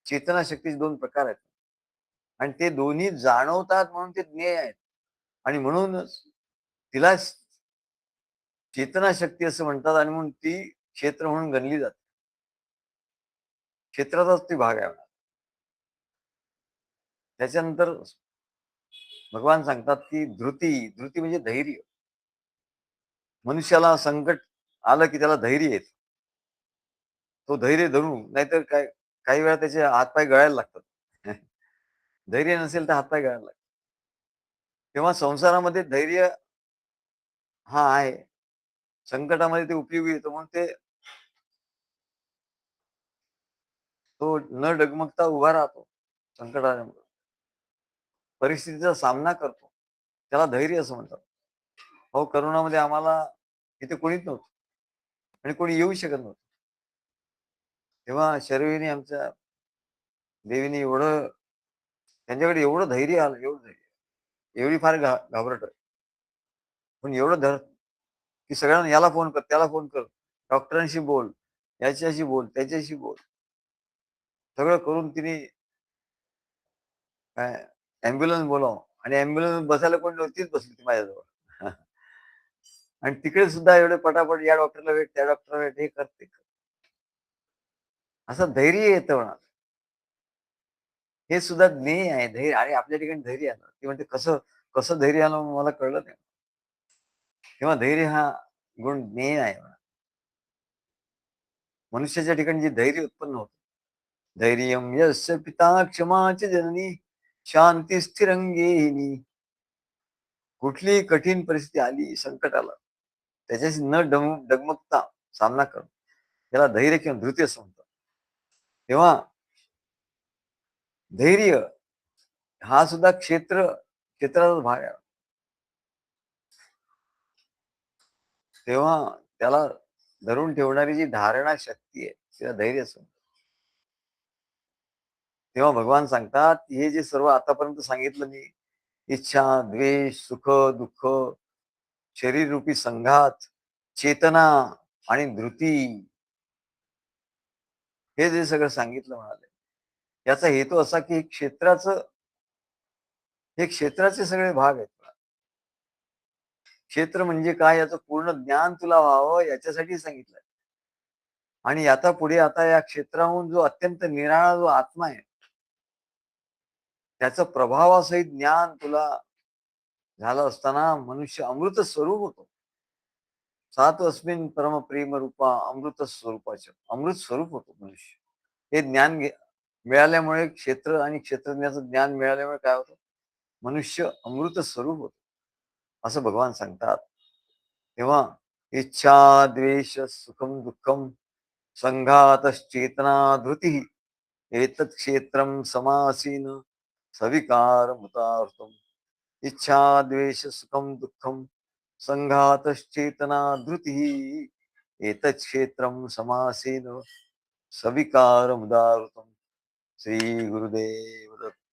चेतना शक्तीचे दोन प्रकार आहेत आणि ते दोन्ही जाणवतात म्हणून ते ज्ञेय आहेत आणि म्हणूनच तिला चेतना शक्ती असं म्हणतात आणि म्हणून ती क्षेत्र म्हणून गणली जाते. क्षेत्राचाच ती भाग आहे. त्याच्यानंतर भगवान सांगतात की धृती म्हणजे धैर्य. मनुष्याला संकट आलं की त्याला धैर्य येत. तो धैर्य धरून नाहीतर काय काही वेळा त्याचे हातपाय गळायला लागतात. धैर्य नसेल तर हातपाय गळायला लागतात. तेव्हा संसारामध्ये धैर्य हा आहे. संकटामध्ये ते उपयोगी येतो म्हणून तो न डगमगता उभा राहतो. संकटामुळे परिस्थितीचा सामना करतो. त्याला धैर्य असं म्हणतात. अहो करोनामध्ये आम्हाला इथे कोणीच नव्हतं आणि कोणी येऊ शकत नव्हतं. तेव्हा शर्विनी आमच्या देवीने त्यांच्याकडे एवढं धैर्य आलं, एवढं धैर्य. एवढी फार घाबरट आहे. पण एवढं की सगळ्यांना याला फोन कर, त्याला फोन कर, डॉक्टरांशी बोल, याच्याशी बोल, त्याच्याशी बोल. सगळं करून तिने काय ॲम्ब्युलन्स बोलावं आणि ॲम्ब्युलन्स बसायला कोणी नव्हतीच बसली ती माझ्याजवळ. आणि तिकडे सुद्धा एवढे पटापट या डॉक्टरला भेट, त्या डॉक्टरला भेट, हे कर, ते कर. असं धैर्य येतं म्हणा. हे सुद्धा ज्ञेय आहे. धैर्य आणि आपल्या ठिकाणी धैर्य आलं. ती म्हणते कसं कसं धैर्य आलं मला कळलं नाही. तेव्हा धैर्य हा गुण ज्ञेय आहे म्हणा. मनुष्याच्या ठिकाणी जे धैर्य उत्पन्न होतं. धैर्यं यस्य पिता क्षमा च जननी शांती स्थिरंगेनी. कुठलीही कठीण परिस्थिती आली, संकट आलं, त्याच्याशी न डगमगता सामना करणं त्याला धैर्य किंवा धृती असं म्हणतात. तेव्हा धैर्य हा सुद्धा क्षेत्राचा भाग आहे. तेव्हा त्याला धरून ठेवणारी जी धारणा शक्ती आहे तिला धैर्य असं म्हणतात. तेव्हा भगवान सांगतात हे जे सर्व आतापर्यंत सांगितलं मी, इच्छा, द्वेष, सुख, दुःख, शरीर रूपी संघात, चेतना आणि धृती, हे जे सगळं सांगितलं म्हणाले, याचा हेतू असा की हे क्षेत्राचे सगळे भाग आहेत. क्षेत्र म्हणजे काय याचं पूर्ण ज्ञान तुला व्हावं याच्यासाठी सांगितलंय. आणि आता पुढे या क्षेत्राहून जो अत्यंत निराळा जो आत्मा आहे, त्याचं प्रभावासहित ज्ञान तुला झालं असताना मनुष्य अमृत स्वरूप होतो. सात अस्मिन परम प्रेम रूपा अमृत स्वरूपाचे अमृत स्वरूप होतो मनुष्य. हे ज्ञान मिळाल्यामुळे क्षेत्र आणि क्षेत्रज्ञाचं ज्ञान मिळाल्यामुळे काय होतं, मनुष्य अमृत स्वरूप होतो असं भगवान सांगतात. तेव्हा इच्छा, द्वेष, सुखम दुःखम, संघातश्चेतना धृती, एतत् क्षेत्रम समासीन सविकार मुतार्थम. इच्छा, द्वेष, सुखम दुःखम, संघातश्चेतना धृती, एतत् क्षेत्रम समासीन सविकार मुदार्थम. श्री गुरुदेव दत्त.